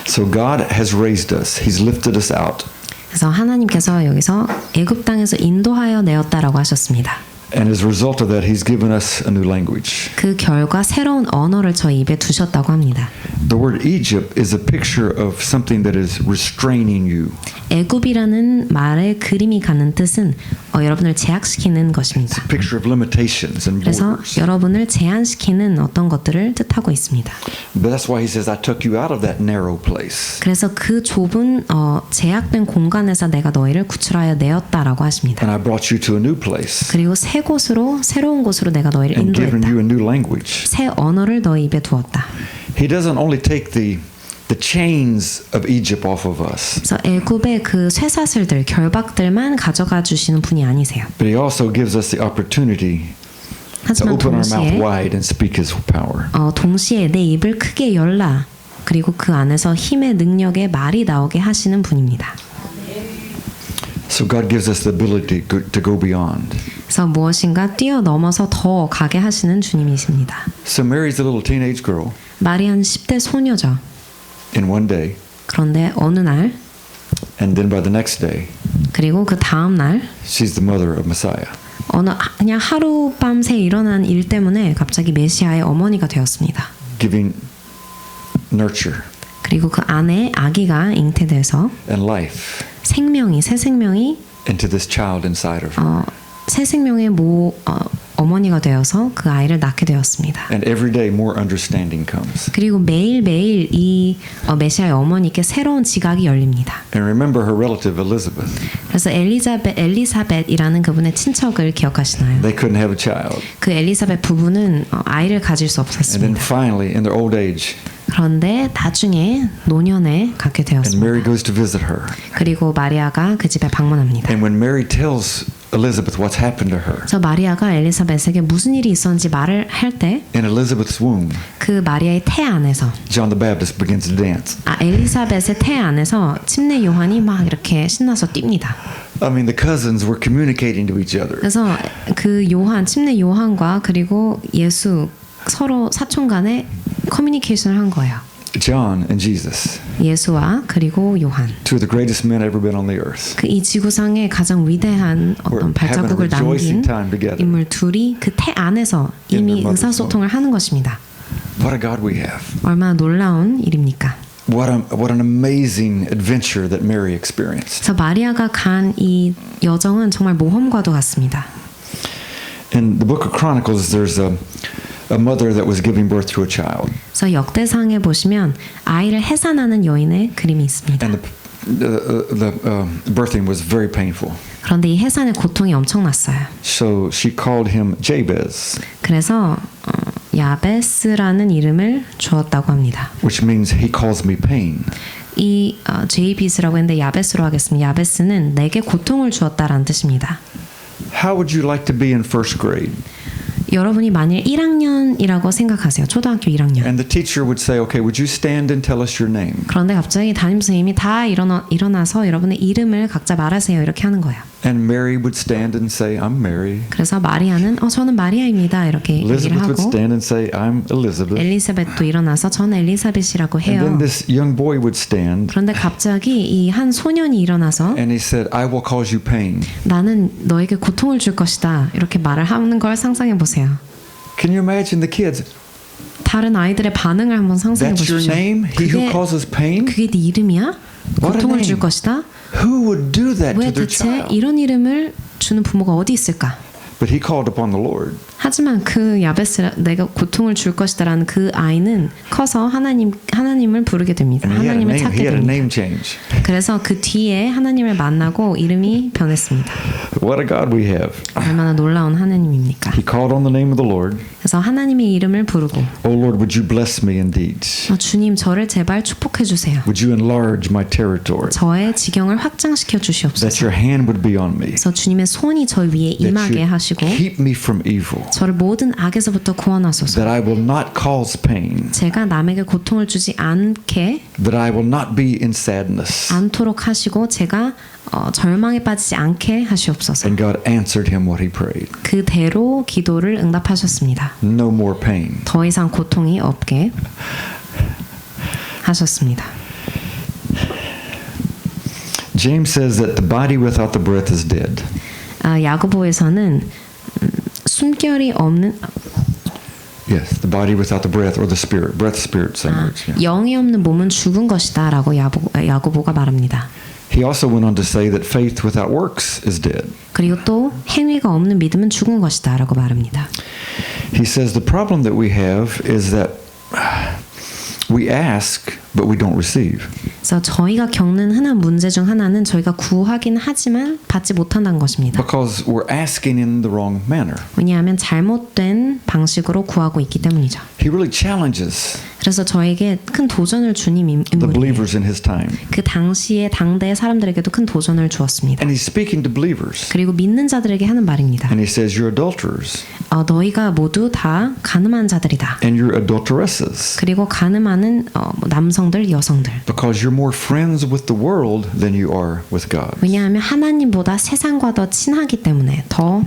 So God has raised us. He's lifted us out. 그래서 하나님께서 여기서 애굽 땅에서 인도하여 내었다라고 하셨습니다. And as a result of that, He's given us a new language. 그 결과 새로운 언어를 저희 입에 두셨다고 합니다. The word Egypt is a picture of something that is restraining you. 애굽이라는 말의 그림이 가는 뜻은 여러분을 제약시키는 것입니다. It's a picture of limitations and 그래서 borders. 여러분을 제한시키는 어떤 것들을 뜻하고 있습니다. But that's why He says, I took you out of that narrow place. 그래서 그 좁은 제약된 공간에서 내가 너희를 구출하여 내었다라고 하십니다. And I brought you to a new place. 그리고 새 곳으로 새로운 곳으로 내가 너희를 And given 인도했다. you a new language. 새 언어를 너희 입에 두었다. He doesn't only take the chains of Egypt off of us, 그래서 애굽의 그 쇠사슬들, 결박들만 가져가 주시는 분이 아니세요. but He also gives us the opportunity to 하지만 open our mouth 동시에 wide and speak His power. 동시에 내 입을 크게 열라. 그리고 그 안에서 힘의 능력의 말이 나오게 하시는 분입니다. So God gives us the ability to go beyond. 그래서 무엇인가 뛰어넘어서 더 가게 하시는 주님이십니다. So Mary's a little teenage girl. 마리아는 10대 소녀죠. In one day, 그런데 어느 날 and then by the next day, 그리고 그 다음 날 she's the mother of Messiah. 그냥 하룻밤새 일어난 일 때문에 갑자기 메시아의 어머니가 되었습니다. Giving nurture 그리고 그 안에 아기가 잉태돼서 and life 새 생명이 into this child inside of her. 새 생명의 어머니가 되어서 그 아이를 낳게 되었습니다. And every day more understanding comes. 그리고 매일매일 이 메시아의 어머니께 새로운 지각이 열립니다. And remember her relative Elizabeth. 그래서 엘리사벳이라는 그분의 친척을 기억하시나요? They couldn't have a child. 그 엘리사벳 부부는 아이를 가질 수 And then 없었습니다. finally, in their old age, 그런데 나중에 노년에 갖게 and 되었습니다. Mary goes to visit her. 그리고 마리아가 그 집에 방문합니다. And when Mary tells Elizabeth what's happened to her, 그래서 마리아가 엘리사벳에게 무슨 일이 있었는지 말을 할 때 in Elizabeth's womb, 그 마리아의 태 안에서 John the Baptist begins to dance. 엘리사벳의 태 안에서 침례 요한이 막 이렇게 신나서 뜁니다. I mean, the cousins were communicating to each other. 그래서 그 요한 침례 요한과 그리고 예수 서로 사촌 간에 커뮤니케이션을 한 거예요. John and Jesus, 예수와 그리고 요한. two of the greatest men ever been on the earth. 그 이 지구상에 가장 위대한 어떤 발자국을 남긴 인물 둘이 그 태 안에서 이미 의사소통을 하는 것입니다. What a God we have. 얼마나 놀라운 일입니까? What an amazing adventure that Mary experienced. 그래서 마리아가 간 이 여정은 정말 모험과도 같습니다. In the book of Chronicles, there's a mother that was giving birth to a child. 그래서 역대상에 보시면 아이를 해산하는 여인의 그림이 있습니다. And the birthing was very painful. 그런데 이 해산의 고통이 엄청났어요. So she called him Jabez, 그래서 야베스라는 이름을 주었다고 합니다. which means he calls me pain. 이 제이비스라고 했는데 야베스로 하겠습니다. 야베스는 내게 고통을 주었다라는 뜻입니다. How would you like to be in first grade? 여러분이 만일 1학년이라고 생각하세요. 초등학교 1학년. And the teacher would say, okay, would you stand and tell us your name? 그런데 갑자기 담임 선생님이 다 일어나서 여러분의 이름을 각자 말하세요. 이렇게 하는 거예요. And Mary would stand and say, I'm Mary. 그래서 마리아는 저는 마리아입니다. 이렇게 얘기를 Elizabeth would 하고 stand and say, I'm Elizabeth. 엘리사벳도 일어나서 저는 엘리사벳이라고 And 해요. then this young boy would stand 그런데 갑자기 이 한 소년이 일어나서 and he said, I will cause you pain. 나는 너에게 고통을 줄 것이다. 이렇게 말을 하는 걸 상상해 보세요. Can you imagine the kids? 다른 아이들의 반응을 한번 상상해 That's your 보십시오. name? He who causes pain? 그게 네 이름이야? 고통을 줄 것이다? Who would do that 왜 to their 대체 child? 이런 이름을 주는 부모가 어디 있을까? But he called upon the Lord. 하지만 그 야베스 내가 고통을 줄 것이다라는 그 아이는 커서 하나님을 부르게 됩니다. And he 하나님을 찾게 had a 됩니다. name change. 그래서 그 뒤에 하나님을 만나고 이름이 변했습니다. What a God we have. 얼마나 놀라운 하나님입니까? He called on the name of the Lord. 그래서 하나님의 이름을 부르고 Oh Lord, would you bless me indeed? 주님 저를 제발 축복해 주세요. Would you enlarge my territory? 저의 지경을 확장시켜 That 주시옵소서. your hand would be on me. 그래서 주님의 손이 저 위에 That 임하게 you 하시고 keep me from evil. 저를 모든 악에서부터 구원하소서. That I will not cause pain. 제가 남에게 고통을 주지 않게 That I will not be in sadness. 않도록 하시고 제가 절망에 빠지지 않게 하시옵소서. And God answered him what he prayed. 그대로 기도를 응답하셨습니다. No more pain. 더 이상 고통이 없게 하셨습니다. James says that the body without the breath is dead. 야고보에서는 숨결이 없는 Yes, the body without the breath or the spirit. Breath, spirit, same words. Yeah. 영이 없는 몸은 죽은 것이다라고 야고보가 말합니다. He also went on to say that faith without works is dead. 그리고 또 행위가 없는 믿음은 죽은 것이다라고 말합니다. He says the problem that we have is that we ask but we don't receive. 그래서 저희가 겪는 흔한 문제 중 하나는 저희가 구하긴 하지만 받지 못한다는 것입니다. Because we're asking in the wrong manner. 왜냐하면 잘못된 방식으로 구하고 있기 때문이죠. He really challenges 그래서 저에게 큰 도전을 준 the 인물이에요. believers in his time. 그 당시에 당대의 사람들에게도 큰 도전을 주었습니다. And he's speaking to believers. 그리고 믿는 자들에게 하는 말입니다. And he says, you're adulterers. 너희가 모두 다 가늠한 자들이다. And you're adulteresses. 그리고 가늠하는 남성들, 여성들. Because you're more friends with the world than you are with God. 왜냐하면 하나님보다 세상과 더 친하기 때문에 더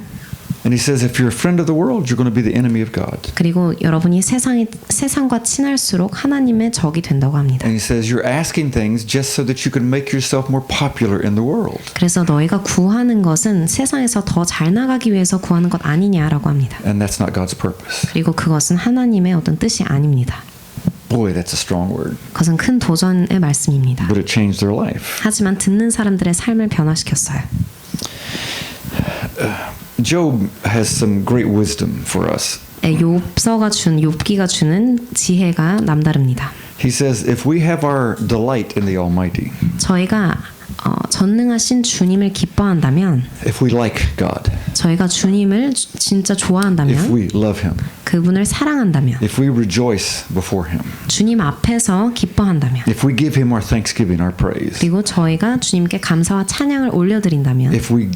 And he says, if you're a friend of the world, you're going to be the enemy of God. 그리고 여러분이 세상과 친할수록 하나님의 적이 된다고 합니다. And he says, you're asking things just so that you can make yourself more popular in the world. 그래서 너희가 구하는 것은 세상에서 더 잘 나가기 위해서 구하는 것 아니냐라고 합니다. And that's not God's purpose. 그리고 그것은 하나님의 어떤 뜻이 아닙니다. Boy, that's a strong word. 그것은 큰 도전의 말씀입니다. But it changed their life. 하지만 듣는 사람들의 삶을 변화시켰어요. Job has some great wisdom for us. 욥기가 주는 지혜가 남다릅니다. He says, if we have our delight in the Almighty, 저희가 전능하신 주님을 기뻐한다면, if we like God, 저희가 주님을 진짜 if 좋아한다면, we love Him, 그분을 사랑한다면, if we rejoice before Him, 주님 앞에서 기뻐한다면, if we give Him our thanksgiving, our praise, 그리고 저희가 주님께 감사와 찬양을 올려드린다면, if we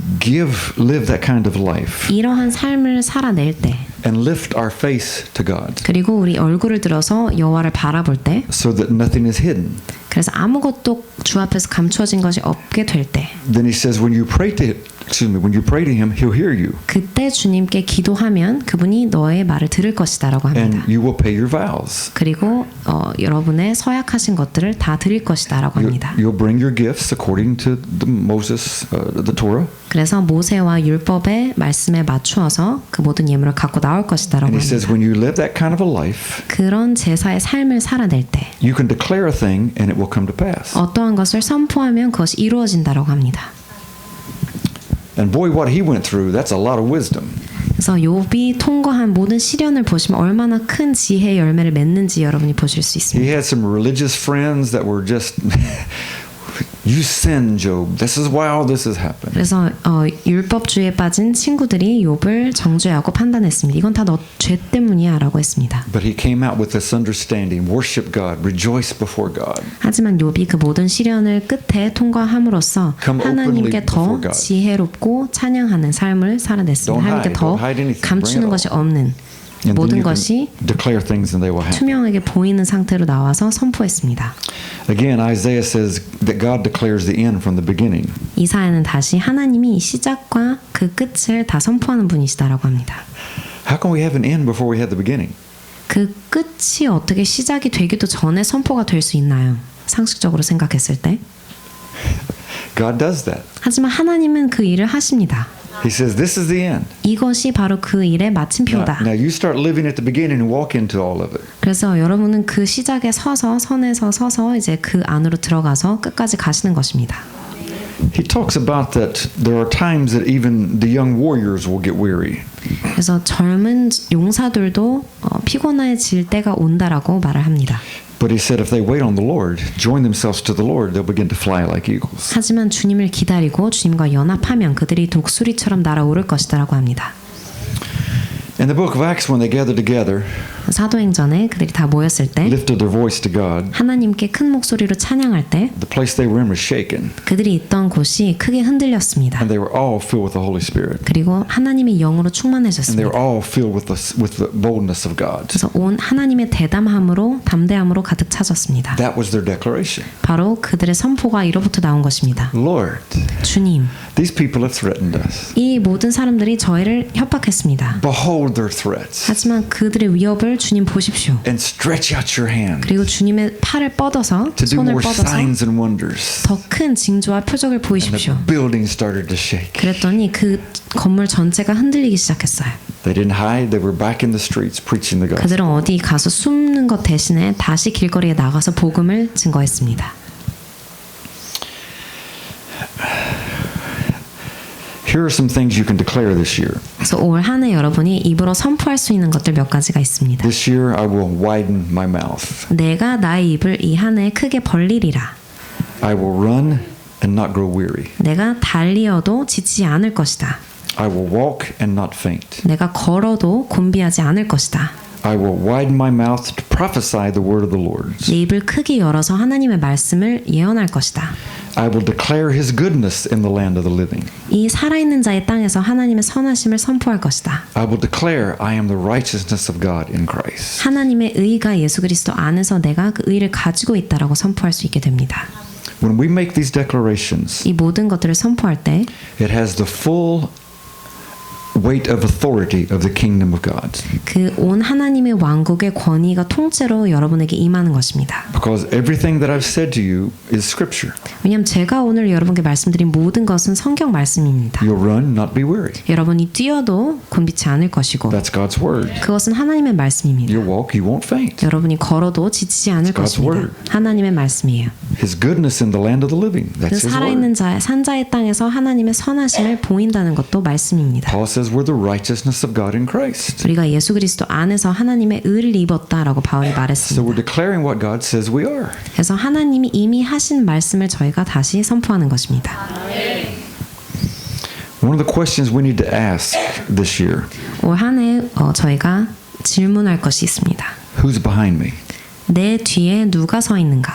live that kind of life, 이러한 삶을 살아낼 때, and lift our face to God, 그리고 우리 얼굴을 들어서 여호와를 바라볼 때, so that nothing is hidden, 그래서 아무것도 주 앞에서 감추어진 것이 없게 될 때, then he says when you pray to him, he'll hear you. 그때 주님께 기도하면 그분이 너의 말을 들을 것이다라고 합니다. And you will pay your vows. 그리고 여러분의 서약하신 것들을 다 드릴 것이다라고 합니다. You'll bring your gifts according to the Torah. 그래서 모세와 율법의 말씀에 맞추어서 그 모든 예물을 갖고 나올 것이다라고 And he says 합니다. when you live that kind of a life, 그런 제사의 삶을 살아낼 때 you can declare a thing and it will come to pass. 어떠한 것을 선포하면 그것이 이루어진다라고 합니다. And boy, what he went through, that's a lot of wisdom. 그래서 욥이 통과한 모든 시련을 보시면 얼마나 큰 지혜의 열매를 맺는지 여러분이 보실 수 He 있습니다. had some religious friends that were just, you sinned, Job. This is why all this has happened. 그래서 율법주의에 빠진 친구들이 욥을 정죄하고 판단했습니다. 이건 다 너 죄 때문이야라고 했습니다. But he came out with this understanding, worship God, rejoice before God. 하지만 욥이 그 모든 시련을 끝에 통과함으로써 Come 하나님께 openly 더 before God. 지혜롭고 찬양하는 삶을 살아냈습니다. Don't 하나님께 hide, 더 don't hide anything, bring 감추는 it 것이 all. 없는 And then 모든 you 것이 can declare things and they will happen. 투명하게 보이는 상태로 나와서 선포했습니다. Again, Isaiah says that God declares the end from the beginning. 이사야는 다시 하나님이 시작과 그 끝을 다 선포하는 분이시다라고 합니다. How can we have an end before we had the beginning? 그 끝이 어떻게 시작이 되기도 전에 선포가 될 수 있나요? 상식적으로 생각했을 때. God does that. 하지만 하나님은 그 일을 하십니다. He says, this is the end. 이것이 바로 그 일의 마침표다. Now you start living at the beginning and walk into all of it. 그래서 여러분은 그 시작에 서서 선에서 서서 이제 그 안으로 들어가서 끝까지 가시는 것입니다. He talks about that there are times that even the young warriors will get weary. 그래서 젊은 용사들도 피곤해질 때가 온다라고 말을 합니다. But he said if they wait on the Lord, join themselves to the Lord, they'll begin to fly like eagles. 하지만 주님을 기다리고 주님과 연합하면 그들이 독수리처럼 날아오를 것이다라고 합니다. In the book of Acts, when they gathered together, 사도행전에 그들이 다 모였을 때 lifted their voice to God, 하나님께 큰 목소리로 찬양할 때 the place they were in was shaken, 그들이 있던 곳이 크게 흔들렸습니다. and they were all filled with the Holy Spirit, 그리고 하나님의 영으로 and they 충만해졌습니다. were all filled with the boldness of God. 그래서 온 하나님의 대담함으로 담대함으로 가득 차졌습니다. That was their declaration. 바로 그들의 선포가 이로부터 나온 것입니다. Lord, 주님, these people have threatened us. 이 모든 사람들이 저희를 협박했습니다. Behold their threats, 하지만 그들의 위협을 주님 보십시오. and stretch out your hand 그리고 주님의 팔을 뻗어서 to do 손을 more 뻗어서 signs and wonders. 더 큰 징조와 표적을 And 보이십시오. the building started to shake. 그랬더니 그 건물 전체가 흔들리기 시작했어요. They didn't hide. They were back in the streets preaching the gospel. 그들은 어디 가서 숨는 것 대신에 다시 길거리에 나가서 복음을 증거했습니다. Here are some things you can declare this year. 그래서 올 한 해 여러분이 입으로 선포할 수 있는 것들 몇 가지가 있습니다. This year I will widen my mouth. 내가 나의 입을 이 한 해 크게 벌리리라. I will run and not grow weary. 내가 달리어도 지치지 않을 것이다. I will walk and not faint. 내가 걸어도 곤비하지 않을 것이다. I will widen my mouth to prophesy the word of the Lord. 내 입을 크게 열어서 하나님의 말씀을 예언할 것이다. I will declare his goodness in the land of the living. 이 살아있는 자의 땅에서 하나님의 선하심을 선포할 것이다. I will declare I am the righteousness of God in Christ. 하나님의 의가 예수 그리스도 안에서 내가 그 의를 가지고 있다라고 선포할 수 있게 됩니다. When we make these declarations, 이 모든 것들을 선포할 때 it has the full weight of authority of the kingdom of God. 그 온 하나님의 왕국의 권위가 통째로 여러분에게 임하는 것입니다. Because everything that I've said to you is scripture. 왜냐하면 제가 오늘 여러분께 말씀드린 모든 것은 성경 말씀입니다. You'll run, not be weary. 여러분이 뛰어도 곤비치 않을 것이고 That's God's word. 그것은 하나님의 말씀입니다. You'll walk, you won't faint. 여러분이 걸어도 지치지 않을 It's God's 것입니다. word. 하나님의 말씀이에요. His goodness in the land of the living. 그 That's his 살아있는 word. 자, 산자의 땅에서 하나님의 선하심을 보인다는 것도 말씀입니다. Paul says we're the righteousness of God in Christ. 우리가 예수 그리스도 안에서 하나님의 의를 입었다라고 바울이 So we're 말했습니다. declaring what God says we are. 그래서 하나님이 이미 하신 말씀을 저희가 다시 선포하는 것입니다. One of the questions we need to ask this year, 올 한 해 저희가 질문할 것이 있습니다. who's behind me? 내 뒤에 누가 서 있는가?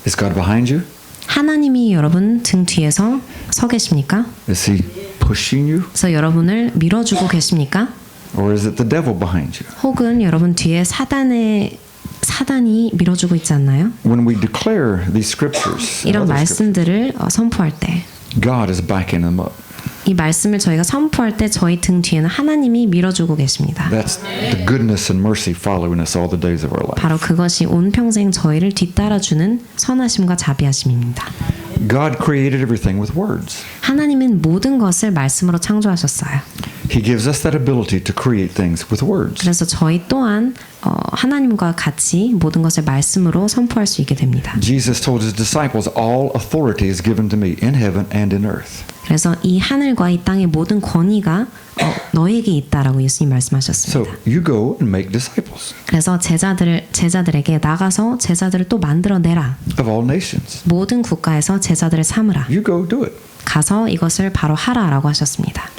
Is God behind you? 하나님이 여러분 등 뒤에서 서 계십니까? Is he pushing you? 그래서 여러분을 밀어주고 계십니까? Or is it the devil behind you? 혹은 여러분 뒤에 사단의 사단이 밀어주고 있지 않나요? When we declare these scriptures, 이런 other scriptures, 말씀들을 선포할 때, God is backing them up. 이 말씀을 저희가 선포할 때 저희 등 뒤에는 하나님이 밀어주고 계십니다. That's the goodness and mercy following us all the days of our life. 바로 그것이 온 평생 저희를 뒤따라주는 선하심과 자비하심입니다. God created everything with words. 하나님은 모든 것을 말씀으로 창조하셨어요. He gives us that ability to create things with words. 그래서 저희 또한 하나님과 같이 모든 것을 말씀으로 선포할 수 있게 됩니다. Jesus told his disciples, "All authority is given to me in heaven and in earth." 그래서 이 하늘과 이 땅의 모든 권위가 너에게 있다라고 예수님 말씀하셨습니다. So you go and make disciples 그래서 제자들에게 나가서 제자들을 또 만들어내라. of all nations. 모든 국가에서 제자들을 삼으라. You go do it. 가서 이것을 바로 하라라고 하셨습니다.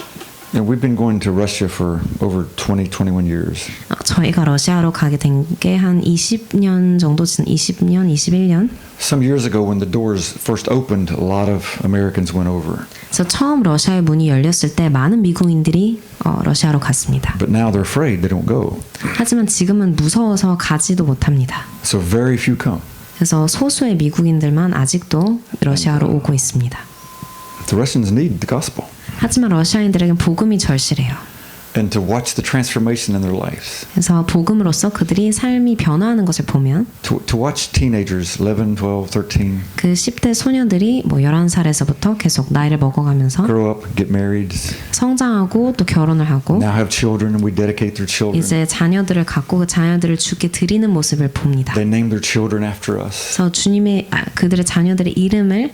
And we've been going to Russia for over 20, 21 years. 저희가 러시아로 가게 된 게 한 20년 정도, 20년, 21년. Some years ago when the doors first opened, a lot of Americans went over. 그래서 처음 러시아의 문이 열렸을 때 많은 미국인들이 러시아로 갔습니다. But now they're afraid they don't go. 하지만 지금은 무서워서 가지도 못합니다. So very few come. 그래서 소수의 미국인들만 아직도 러시아로 오고 있습니다. The Russians need the gospel. 하지만 러시아인들에겐 복음이 절실해요. And to watch the transformation in their lives. 그래서 복음으로써 그들이 삶이 변화하는 것을 보면 To watch teenagers, 11, 12, 13, 그 10대 소녀들이 뭐 11살에서부터 계속 나이를 먹어가면서 grow up, get married, 성장하고 또 결혼을 하고 now have children and we dedicate their children. 이제 자녀들을 갖고 그 자녀들을 주께 드리는 모습을 봅니다. They name their children after us. 그래서 주님의 그들의 자녀들의 이름을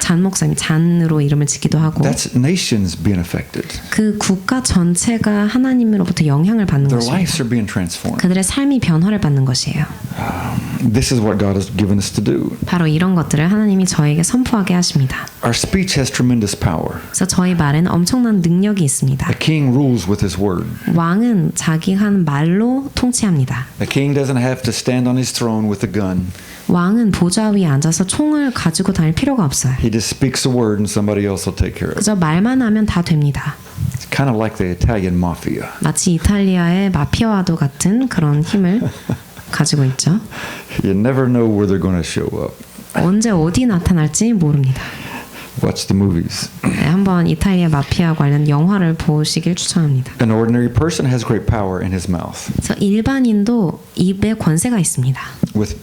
잔 목사님 잔으로 이름을 짓기도 하고 That's nations being affected. 그 국가 전체가 하나님으로부터 영향을 받는 Their 것입니다. lives are being transformed. 그들의 삶이 변화를 받는 것이에요. This is what God has given us to do. 바로 이런 것들을 하나님이 저에게 선포하게 하십니다. Our speech has tremendous power. 그래서 저희 말에는 엄청난 능력이 있습니다. A king rules with his word. 왕은 자기가 하는 말로 통치합니다. A king doesn't have to stand on his throne with a gun. 왕은 보좌 위에 앉아서 총을 가지고 다닐 필요가 없어요. He just speaks a word and somebody else will take care of it. 그저 말만 하면 다 됩니다. It's kind of like the Italian mafia. 마치 이탈리아의 마피아와도 같은 그런 힘을 가지고 있죠. You never know where they're going to show up. 언제 어디 나타날지 모릅니다. Watch the movies. 네, 한번 이탈리아 마피아 관련 영화를 보시길 추천합니다. An ordinary person has great power in his mouth. 그래서 일반인도 입에 권세가 있습니다. With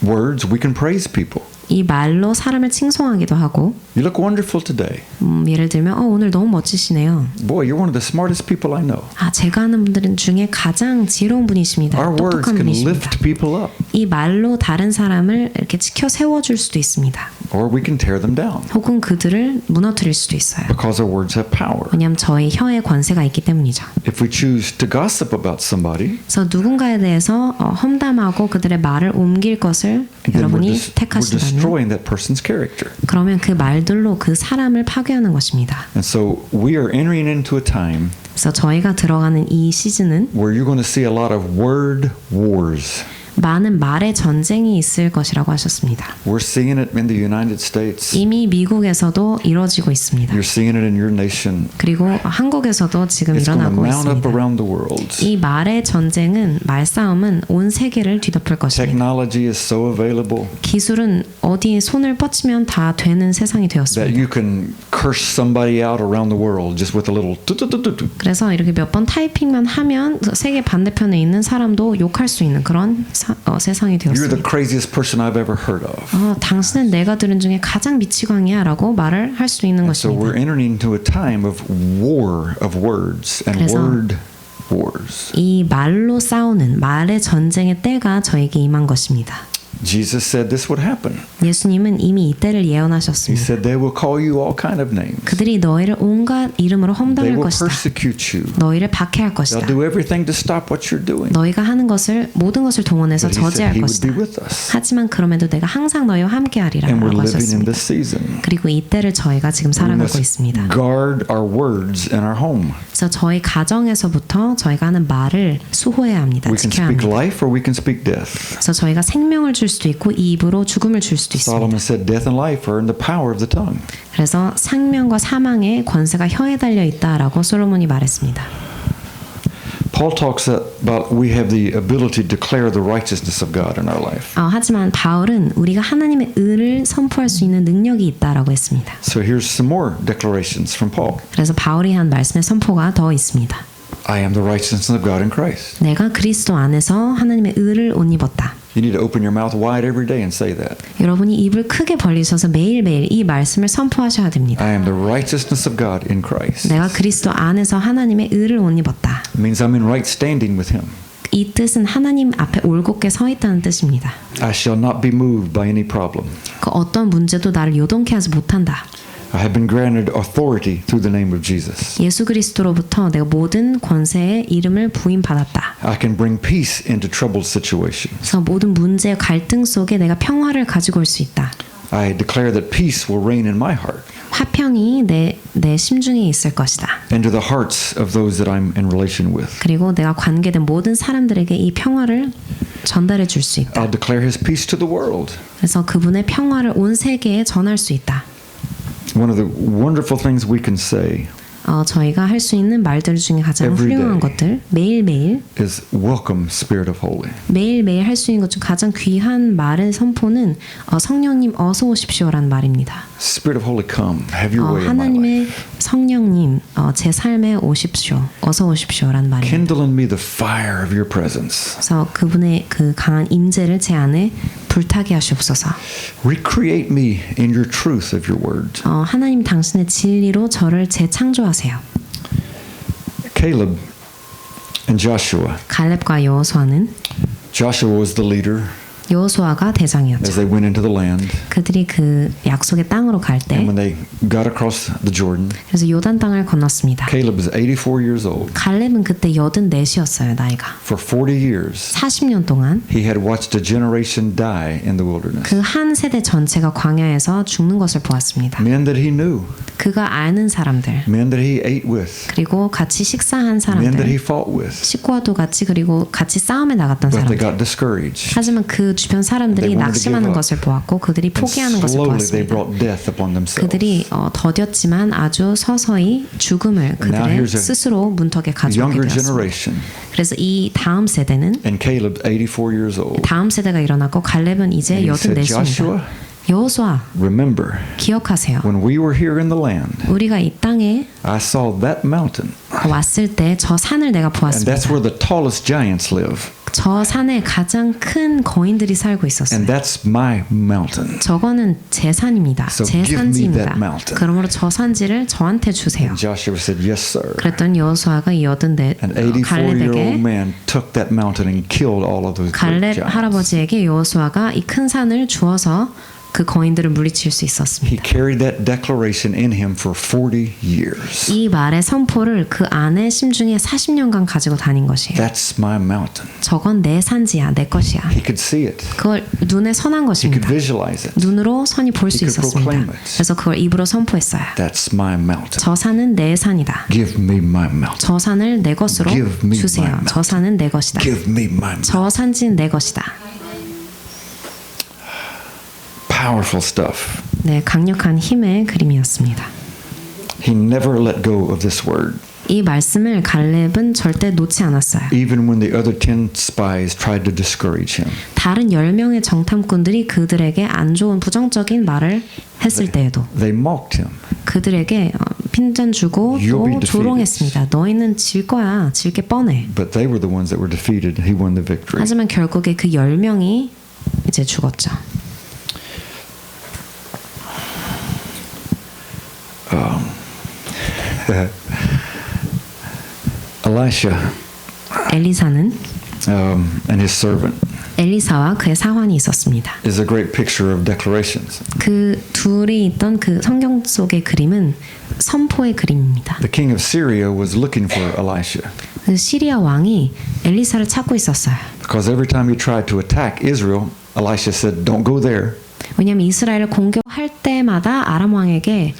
words, we can praise people. 이 말로 사람을 칭송하기도 하고 You look wonderful today. 예를 들면 오늘 너무 멋지시네요. Boy, you're one of the smartest people I know. 제가 아는 분들은 중에 가장 지혜로운 분이십니다. Our words 똑똑한 can 분이십니다. lift people up, 이 말로 다른 사람을 이렇게 지켜 세워줄 수도 있습니다. or we can tear them down. 혹은 그들을 무너뜨릴 수도 있어요. Because our words have power. 왜냐하면 저희 혀에 권세가 있기 때문이죠. If we choose to gossip about somebody, 그래서 누군가에 대해서 험담하고 그들의 말을 옮길 것을 then 여러분이 we're 택하신다면 destroying that person's character. 그러면 그 말들로 그 사람을 파괴하는 것입니다. And so we are entering into a time 그래서 저희가 들어가는 이 시즌은 where you're going to see a lot of word wars. 많은 말의 전쟁이 있을 것이라고 하셨습니다. We're seeing it in the United States. 이미 미국에서도 이루어지고 있습니다. You're seeing it in your nation. 그리고 한국에서도 지금 It's going to 일어나고 mount up 있습니다. around the world. 이 말의 전쟁은 말싸움은 온 세계를 뒤덮을 것입니다. Technology is so available 기술은 어디에 손을 뻗치면 다 되는 세상이 that 되었습니다. you can curse somebody out around the world just with a little tu-tu-tu-tu-tu. 그래서 이렇게 몇 번 타이핑만 하면 세계 반대편에 있는 사람도 욕할 수 있는 그런 세상이 You're the 되었습니다. craziest person I've ever heard of. 당신은 내가 들은 중에 가장 미치광이야 라고 말을 할 수 있는 So we're 것입니다. entering into a time of war of words and 그래서 word wars. 이 말로 싸우는 말의 전쟁의 때가 저에게 임한 것입니다. Jesus said this would happen. 예수님은 이미 이 때를 He 예언하셨습니다. said they will call you all kind of names. 그들이 너희를 온갖 이름으로 They 험담할 will 것이다. persecute you. 너희를 박해할 They'll 것이다. do everything to stop what you're doing. 너희가 하는 것을 모든 것을 동원해서 But he said 저지할 he would 것이다. be with us. 하지만 그럼에도 내가 항상 너희와 함께하리라 And we're 라고 living in 하셨습니다. this season. 그리고 이 때를 저희가 지금 We 살아가고 must 있습니다. guard our words in our home. 그래서 저희 가정에서부터 저희가 하는 말을 수호해야 합니다. We can 지켜야 speak 합니다. life or we can speak death. 그래서 저희가 생명을 줄 수도 있고 이 입으로 죽음을 줄 수도 있습니다. Solomon said death and life are in the power of the tongue. 그래서 생명과 사망의 권세가 혀에 달려 있다라고 솔로몬이 말했습니다. Paul talks about we have the ability to declare the righteousness of God in our life. 하지만 바울은 우리가 하나님의 의를 선포할 수 있는 능력이 있다라고 했습니다. So here's some more declarations from Paul. 그래서 바울이 한 말씀의 선포가 더 있습니다. I am the righteousness of God in Christ. 내가 그리스도 안에서 하나님의 의를 옷 입었다. You need to open your mouth wide every day and say that. 여러분이 입을 크게 벌리셔서 매일매일 이 말씀을 선포하셔야 됩니다. I am the righteousness of God in Christ. 내가 그리스도 안에서 하나님의 의를 옷 입었다. It means I'm in right standing with Him. 이 뜻은 하나님 앞에 올곧게 서 있다는 뜻입니다. I shall not be moved by any problem. 그 어떤 문제도 나를 요동케 하지 못한다. I have been granted authority through the name of Jesus. 예수 그리스도로부터 내가 모든 권세의 이름을 부임받았다. I can bring peace into troubled situations. 그래서 모든 문제, 갈등 속에 내가 평화를 가지고 올 수 있다. I declare that peace will reign in my heart 화평이 내 심중에 있을 것이다. and to the hearts of those that I'm in relation with. 그리고 내가 관계된 모든 사람들에게 이 평화를 전달해 줄 수 있다. I'll declare His peace to the world. 그래서 그분의 평화를 온 세계에 전할 수 있다. One of the wonderful things we can say 저희가 할 수 있는 말들 중에 가장 Every 훌륭한 day. 것들 매일매일 is welcome, Spirit of Holy. 매일매일 할 수 있는 것 중 가장 귀한 말의 선포는 성령님 어서 오십시오라는 말입니다. Spirit of Holy, come, have your way in my 하나님의 life. 성령님 제 삶에 오십시오. 어서 오십시오라는 말입니다. Kindle in me the fire of your presence. 그래서 그분의 그 강한 임재를 제 안에 불타게 하시옵소서. Recreate me in your truth of your word. 하나님 당신의 진리로 저를 재창조하세요. Caleb and Joshua. 갈렙과 여호수아는 Joshua was the leader 여호수아가 as 대장이었죠. they went into the land. 그들이 그 약속의 땅으로 갈 때 And when they got across the Jordan, 그래서 요단 땅을 건넜습니다. Caleb was 84 years old. 갈렙은 그때 84이었어요, 나이가. For 40 years, 40년 동안 he had watched a generation die in the wilderness. 그 한 세대 전체가 광야에서 죽는 것을 보았습니다. Men that he knew, 그가 아는 사람들, men that he ate with, 그리고 같이 식사한 men that he 사람들, fought with. 식구와도 같이 그리고 같이 싸움에 나갔던 But they 사람들. got discouraged. 하지만 그 주변 사람들이 They wanted to 낙심하는 give up. 것을 보았고 그들이 And 포기하는 것을 slowly they 보았습니다. brought death upon themselves. 그들이 더뎠지만 아주 서서히 죽음을 And now 그들의 here's a 스스로 문턱에 가져오게 Younger 되었습니다. generation. 그래서 이 다음 세대는 And Caleb, 84 years old. 다음 세대가 일어났고 갈렙은 이제 And he said, 84입니다. Joshua, 여호수아 remember, 기억하세요. when we were here in the land, 우리가 이 땅에 I saw that mountain. 왔을 때 저 산을 내가 And 보았습니다. that's where the tallest giants live. 저 산에 가장 큰 거인들이 살고 있었어요. And that's my mountain. 저거는 제 산입니다. So 제 give me that 산지입니다. mountain. 그러므로 저 산지를 저한테 주세요. And Joshua said, yes, sir. 그랬더니 여호수아가 이 84 An 84-year-old 갈렙에게 man took that mountain and killed all of those great 갈렙 giants. 할아버지에게 여호수아가 이 큰 산을 주어서 그 거인들을 물리칠 수 He 있었습니다. carried that declaration in him for 40 years. 이 말의 선포를 그 안에 심중에 40년간 가지고 다닌 것이에요. That's my mountain. 저건 내 산지야, 내 것이야. He could see it. 그걸 눈에 선한 He could 것입니다. visualize it. 눈으로 선이 볼 수 He could 있었습니다. proclaim it. 그래서 그걸 입으로 선포했어요. That's my mountain. 저 산은 내 산이다. Give me my mountain. 저 산을 내 것으로 Give me 주세요. my 저 산은 내 것이다. Give me my mountain. 저 산지는 내 것이다. Powerful stuff. 네, 강력한 힘의 그림이었습니다. He never let go of this word. 이 말씀을 갈렙은 절대 놓지 않았어요. Even when the other 10 spies tried to discourage him. 다른 10명의 정탐꾼들이 그들에게 안 좋은 부정적인 말을 했을 때에도 They mocked him. 그들에게 핀잔 주고 You'll be 또 defeated. 조롱했습니다. 너희는 질 거야. 질 게 뻔해. But they were the ones that were defeated. He won the victory. 하지만 결국에 그 10명이 이제 죽었죠. Elisha 엘리사는 and his servant 엘리사와 그의 사환이 있었습니다. is a great picture of declarations. 그 둘이 있던 그 성경 속의 그림은 선포의 그림입니다. The king of Syria was looking for Elisha 그 시리아 왕이 엘리사를 찾고 있었어요. because every time he tried to attack Israel, Elisha said, "Don't go there." 왜냐하면 이스라엘을 공격할 때마다 아람 왕에게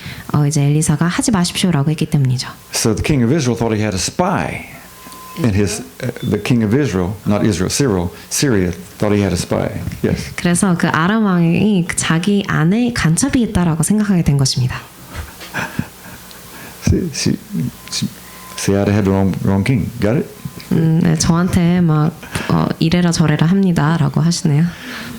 이제 엘리사가 하지 마십시오라고 했기 때문이죠. So the king of Israel thought he had a spy, and the king of Israel, not Israel, Syria thought he had a spy. Yes. 그래서 그 아람 왕이 자기 안에 간첩이 있다라고 생각하게 된 것입니다. See, See, I'd had the wrong king. Got it? 네, 저한테 막 이래라 저래라 합니다라고 하시네요.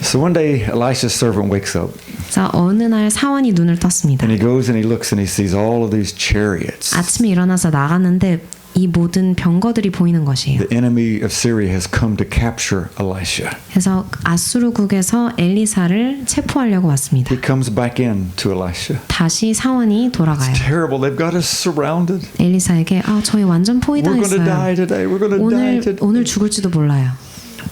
So one day, Elisha's servant wakes up 자, 어느 날 사원이 눈을 떴습니다. and he goes and he looks and he sees all of these chariots. 아침에 일어나서 나갔는데 이 모든 병거들이 보이는 것이에요. The enemy of Syria has come to capture Elisha. 그래서 아수르국에서 엘리사를 체포하려고 왔습니다. He comes back in to Elisha. 다시 사원이 돌아가요. It's terrible. They've got us surrounded. 엘리사에게 저희 완전 We're going to die 포위당했어요. today. We're going to die today. 오늘 죽을지도 몰라요.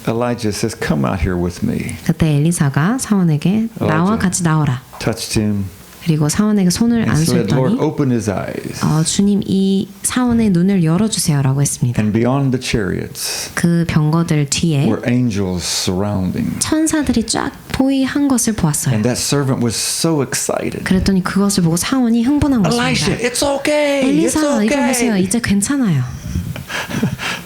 Elijah says, "Come out here with me." 그때 엘리사가 사원에게 나와 같이 나오라. Touched him 그리고 사원에게 손을 and said, "Lord, 안수했더니 open his eyes." 주님 이 사원의 눈을 열어주세요라고 했습니다. And beyond the chariots 그 병거들 뒤에 were angels surrounding. 천사들이 쫙 포위한 것을 보았어요. And that servant was so excited. 그랬더니 그것을 보고 사원이 흥분한 Elisha, 것입니다. it's okay. It's 엘리사 이거 보세요. okay. 이제 괜찮아요.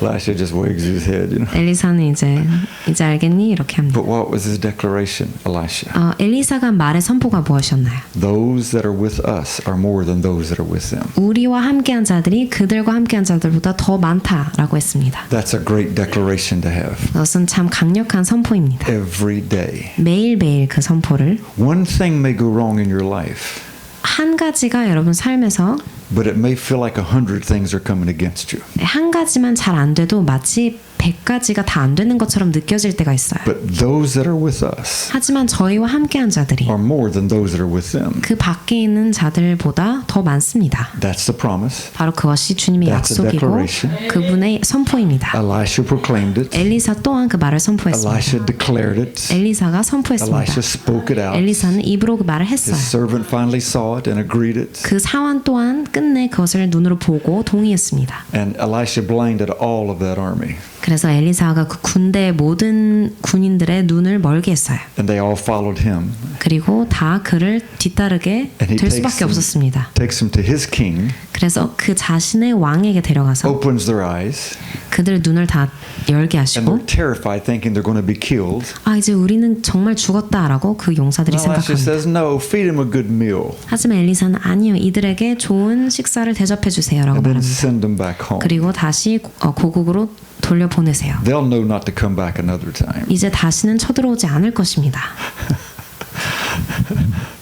Elisha just wags his head, you know. 엘리사는 이제 알겠니? 이렇게 합니다. But what was his declaration, Elisha? 엘리사가 말의 선포가 무엇이었나요? Those that are with us are more than those that are with them. 우리와 함께한 자들이 그들과 함께한 자들보다 더 많다라고 했습니다. That's a great declaration to have. 그것은 참 강력한 선포입니다. Every day. 매일매일 그 선포를 One thing may go wrong in your life, 한 가지가 여러분 삶에서 but it may feel like 100 things are coming against you. 한 가지만 잘 안 돼도 마치 100가지가 다 안 되는 것처럼 느껴질 때가 있어요. But those that are with us 하지만 저희와 함께한 자들이 are more than those that are with them. 그 밖에 있는 자들보다 더 많습니다. That's the promise. 바로 그것이 주님의 That's a 약속이고 declaration. 그분의 선포입니다. Elisha proclaimed it. 엘리사 또한 그 말을 선포했습니다. Elisha declared it. 엘리사가 선포했습니다. Elisha spoke it out. 엘리사는 입으로 그 말을 His 했어요. servant finally saw it and agreed it. 그 사원 또한 끝내 그것을 눈으로 보고 동의했습니다. And Elisha blinded all of that army. 그래서 엘리사가 그 군대의 모든 군인들의 눈을 멀게 했어요. And they all followed him. 그리고 다 그를 뒤따르게 And he 될 takes 수밖에 them, 없었습니다. takes them to his king, 그래서 그 자신의 왕에게 데려가서 opens their eyes, 그들 눈을 다 열게 and 하시고 they're terrified thinking they're going to be killed. 이제 우리는 정말 죽었다라고 그 용사들이 And Elisha 생각합니다. says, "No, feed him a good meal 하지만 엘리사는 아니요, 이들에게 좋은 식사를 대접해 주세요라고 and then 말합니다. send them back home. 그리고 다시 고국으로 돌려보내세요. They'll know not to come back another time." 이제 다시는 쳐들어오지 않을 것입니다.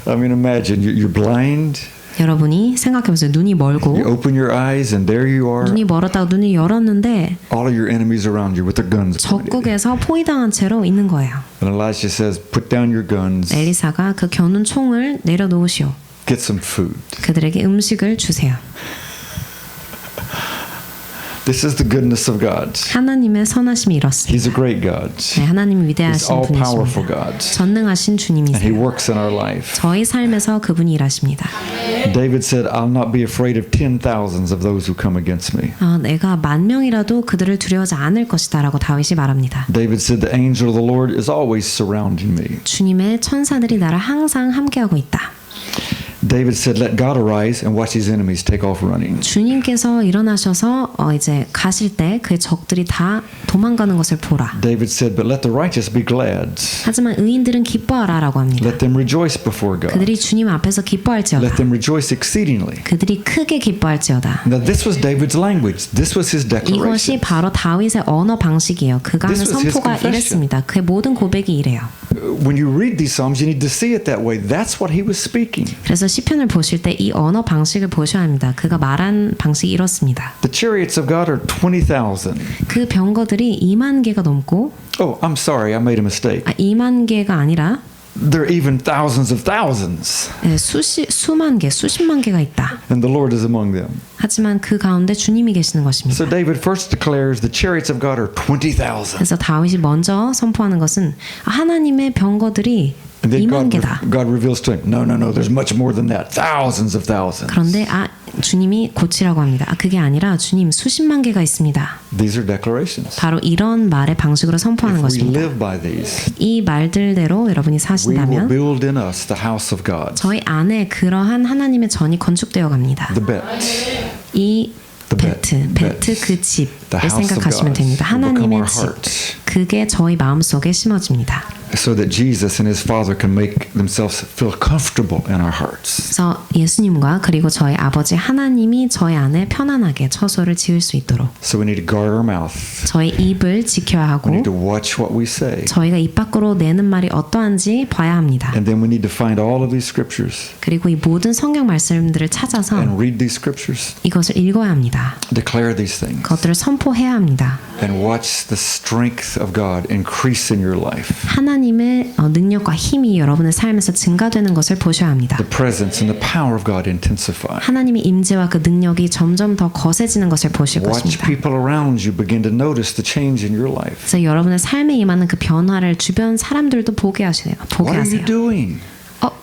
I mean, imagine you're blind. 여러분이 생각해보세요. 눈이 멀고 You open your eyes and there you are. 눈이 멀었다고 눈이 열었는데 All of your enemies around you with their guns pointed. 적국에서 포위당한 채로 있는 거예요. And Elisha says, "Put down your guns. 엘리사가 그 겨눈 총을 내려놓으시오. Get some food." 그들에게 음식을 주세요. This is the goodness of God. 하나님의 선하심이 이렇습니다. He's a great God. 네, 하나님이 He's 위대하신 all powerful 분이십니다. God. 전능하신 And He 주님이세요. works in our life. 저희 삶에서 그분이 일하십니다. David said, "I'll not be afraid of 10,000s of those who come against me." 내가 10,000명이라도 그들을 두려워하지 않을 것이다라고 다윗이 말합니다. David said, "The angel of the Lord is always surrounding me." 주님의 천사들이 나를 항상 함께하고 있다. David said, "Let God arise and watch his enemies take off running." 주님께서 일어나셔서 이제 가실 때 그의 적들이 다 도망가는 것을 보라. David said, "But let the righteous be glad. 하지만 의인들은 기뻐하라라고 합니다. Let them rejoice before God. 그들이 주님 앞에서 Let 기뻐할지어다. them rejoice exceedingly." 그들이 크게 기뻐할지어다. Now this was David's language. This was his 이것이 declaration. 바로 다윗의 언어 방식이에요. 그가 하는 This was his 선포가 confession. 이랬습니다. 그의 모든 고백이 이래요. When you read these psalms, you need to see it that way. That's what he was speaking. 그래서 시편을 보실 때 이 언어 방식을 보셔야 합니다. 그가 말한 방식이 이렇습니다. The chariots of God are 20,000. 그 병거들이 2만 개가 넘고 Oh, I'm sorry, I made a mistake. 2만 개가 아니라 There are even thousands of thousands, 수만 개, 수십만 개가 있다. and the Lord is among them. 하지만 그 가운데 주님이 계시는 것입니다. So David first declares the chariots of God are 20,000. 그래서 다윗이 먼저 선포하는 것은 하나님의 병거들이 And then 2만 개다. God reveals to him, no, there's much more than that. Thousands of thousands. 그런데 주님이 고치라고 합니다. 그게 아니라 주님 수십만 개가 있습니다. These are declarations. 바로 이런 말의 방식으로 선포하는 If we 것입니다. live by these, 이 말들대로 여러분이 we will 사신다면 build in us the house of God. 저희 안에 그러한 하나님의 전이 건축되어 갑니다. The bet. 이 베트 그 집을 The house of 생각하시면 God 됩니다. will become 하나님의 our 집, heart. 그게 저희 마음속에 심어집니다. so that Jesus and his Father can make themselves feel comfortable in our hearts. 그래서 예수님과 그리고 저희 아버지 하나님이 저희 안에 편안하게 처소를 지을 수 있도록 So we need to guard our mouth. 저희 입을 지켜야 We 하고 need to watch what we say. 저희가 입 밖으로 내는 말이 어떠한지 봐야 합니다. And then we need to find all of these scriptures 그리고 이 모든 성경 말씀들을 찾아서 and read these scriptures, 이것을 읽어야 합니다. declare these things, 그것들을 선포해야 합니다. and watch the strength of God increase in your life. 하나님의 능력과 힘이 여러분의 삶에서 증가되는 것을 보셔야 합니다. The presence and the power of God intensify. 하나님의 임재와 그 능력이 점점 더 거세지는 것을 보실 Watch 것입니다. people around you begin to notice the change in your life. 그래서 여러분의 삶에 임하는 그 변화를 주변 사람들도 보게 하세요. 보게 What are you 하세요. doing?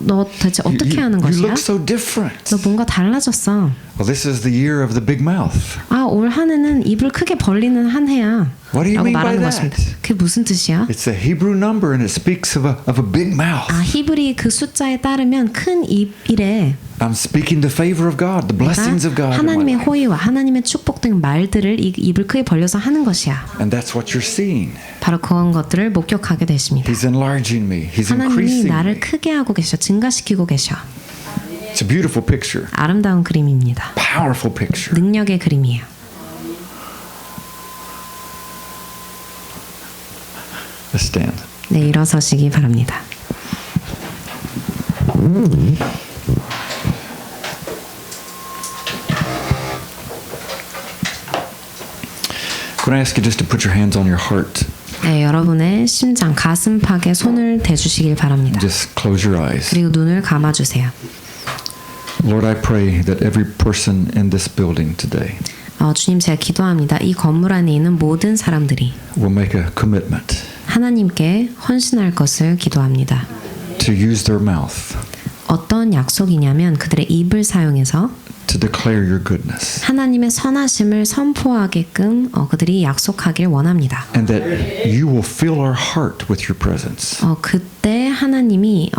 너 대체 어떻게 하는 You 것이야? look so different. 너 뭔가 달라졌어. Well, this is the year of the big mouth. 올 한 해는 입을 크게 벌리는 한 해야. What do you 라고 mean by 말하는 that? 것입니다. 그게 무슨 뜻이야? It's a Hebrew number and it speaks of a big mouth. 히브리 그 숫자에 따르면 큰 입이래. I'm speaking the favor of God, the blessings of God. in my 하나님의 life. 호의와 하나님의 축복 등 말들을 입을 크게 벌려서 하는 것이야. And that's what you're seeing. 바로 그런 것들을 목격하게 되십니다. He's enlarging me. He's 하나님이 increasing 나를 me. 크게 하고 계셔. 증가시키고 계셔. It's a beautiful picture. 아름다운 그림입니다. Powerful picture. 능력의 그림이에요. Let's stand. 네, 일어서시기 바랍니다. I'm going to ask you just to put your hands on your heart. 네, 여러분의 심장, 가슴팍에 손을 대주시길 바랍니다. Just close your eyes. 그리고 눈을 감아주세요. Lord, I pray that every person in this building today 주님, 제가 기도합니다. 이 건물 안에 있는 모든 사람들이 will make a commitment 하나님께 헌신할 것을 기도합니다. to use their mouth 어떤 약속이냐면 그들의 입을 사용해서 to declare your goodness. 하나님의 선하심을 선포하게끔 그들이 약속하길 원합니다. And that you will fill our heart with your presence. 그때 하나님의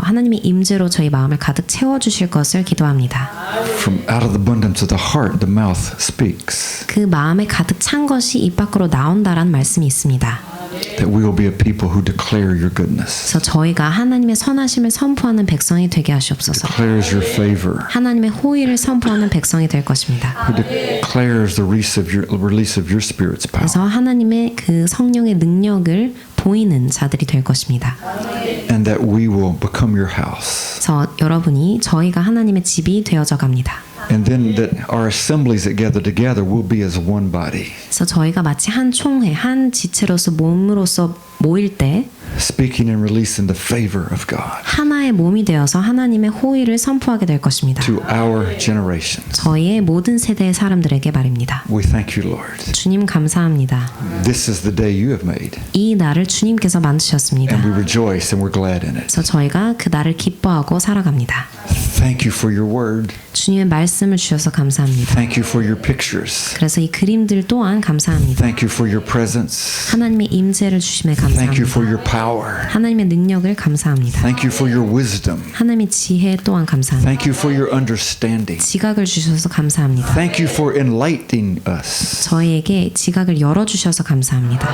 임재로 저희 마음을 가득 채워주실 것을 기도합니다. From out of the abundance of the heart, the mouth speaks. 그 마음에 가득 찬 것이 입 밖으로 나온다라는 말씀이 있습니다. That we will be a people who declare your goodness. 그래서 저희가 하나님의 선하심을 선포하는 백성이 되게 하시옵소서. Declares your favor. 하나님의 호의를 선포하는 백성이 될 것입니다. Who declares the release of your Spirit's power. 그래서 하나님의 그 성령의 능력을 보이는 자들이 될 것입니다. And that we will become your house. 그래서 여러분이 저희가 하나님의 집이 되어져 갑니다. And then that our assemblies that gather together will be as one body. 그래서 저희가 마치 한 총회, 한 지체로서 몸으로서 모일 때 Speaking and releasing the favor of God 하나의 몸이 되어서 하나님의 호의를 선포하게 될 것입니다. to our generations. 저희의 모든 세대의 사람들에게 말입니다. We thank you, Lord. 주님 감사합니다. This is the day you have made. 이 날을 주님께서 만드셨습니다. And we rejoice and we're glad in it. 그래서 저희가 그 날을 기뻐하고 살아갑니다. Thank you for your word. 주님의 말씀을 주셔서 감사합니다. Thank you for your pictures. 그래서 이 그림들 또한 감사합니다. Thank you for your presence. 하나님의 임재를 주심에 Thank you for 감사합니다. your power. 하나님의 능력을 감사합니다. Thank you for your wisdom. 하나님의 지혜 또한 감사합니다. Thank you for your understanding. 지각을 주셔서 감사합니다. Thank you for enlightening us. 저희에게 지각을 열어주셔서 감사합니다.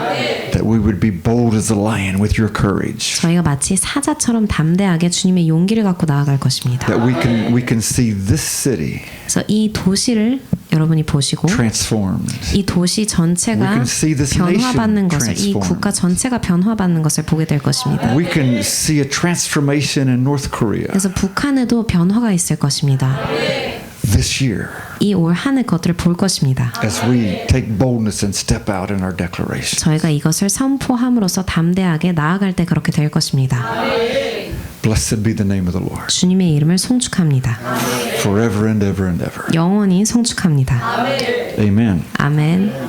That we would be bold as a lion with your courage. 저희가 마치 사자처럼 담대하게 주님의 용기를 갖고 나아갈 것입니다. That we can see this city 그래서 이 도시를 여러분이 보시고 transformed. 이 도시 We 전체가 can see this 변화받는 nation 것을 이 transformed. 국가 전체가 변화받는 것을 보게 될 것입니다. We can see a transformation in North Korea 그래서 북한에도 변화가 있을 것입니다. this year 이 올 한 해 것들을 볼 것입니다. as we take boldness and step out in our declaration. 저희가 이것을 선포함으로써 담대하게 나아갈 때 그렇게 될 것입니다. Blessed be the name of the Lord 주님의 이름을 송축합니다. forever and ever and ever. 영원히 송축합니다. Amen. 아멘.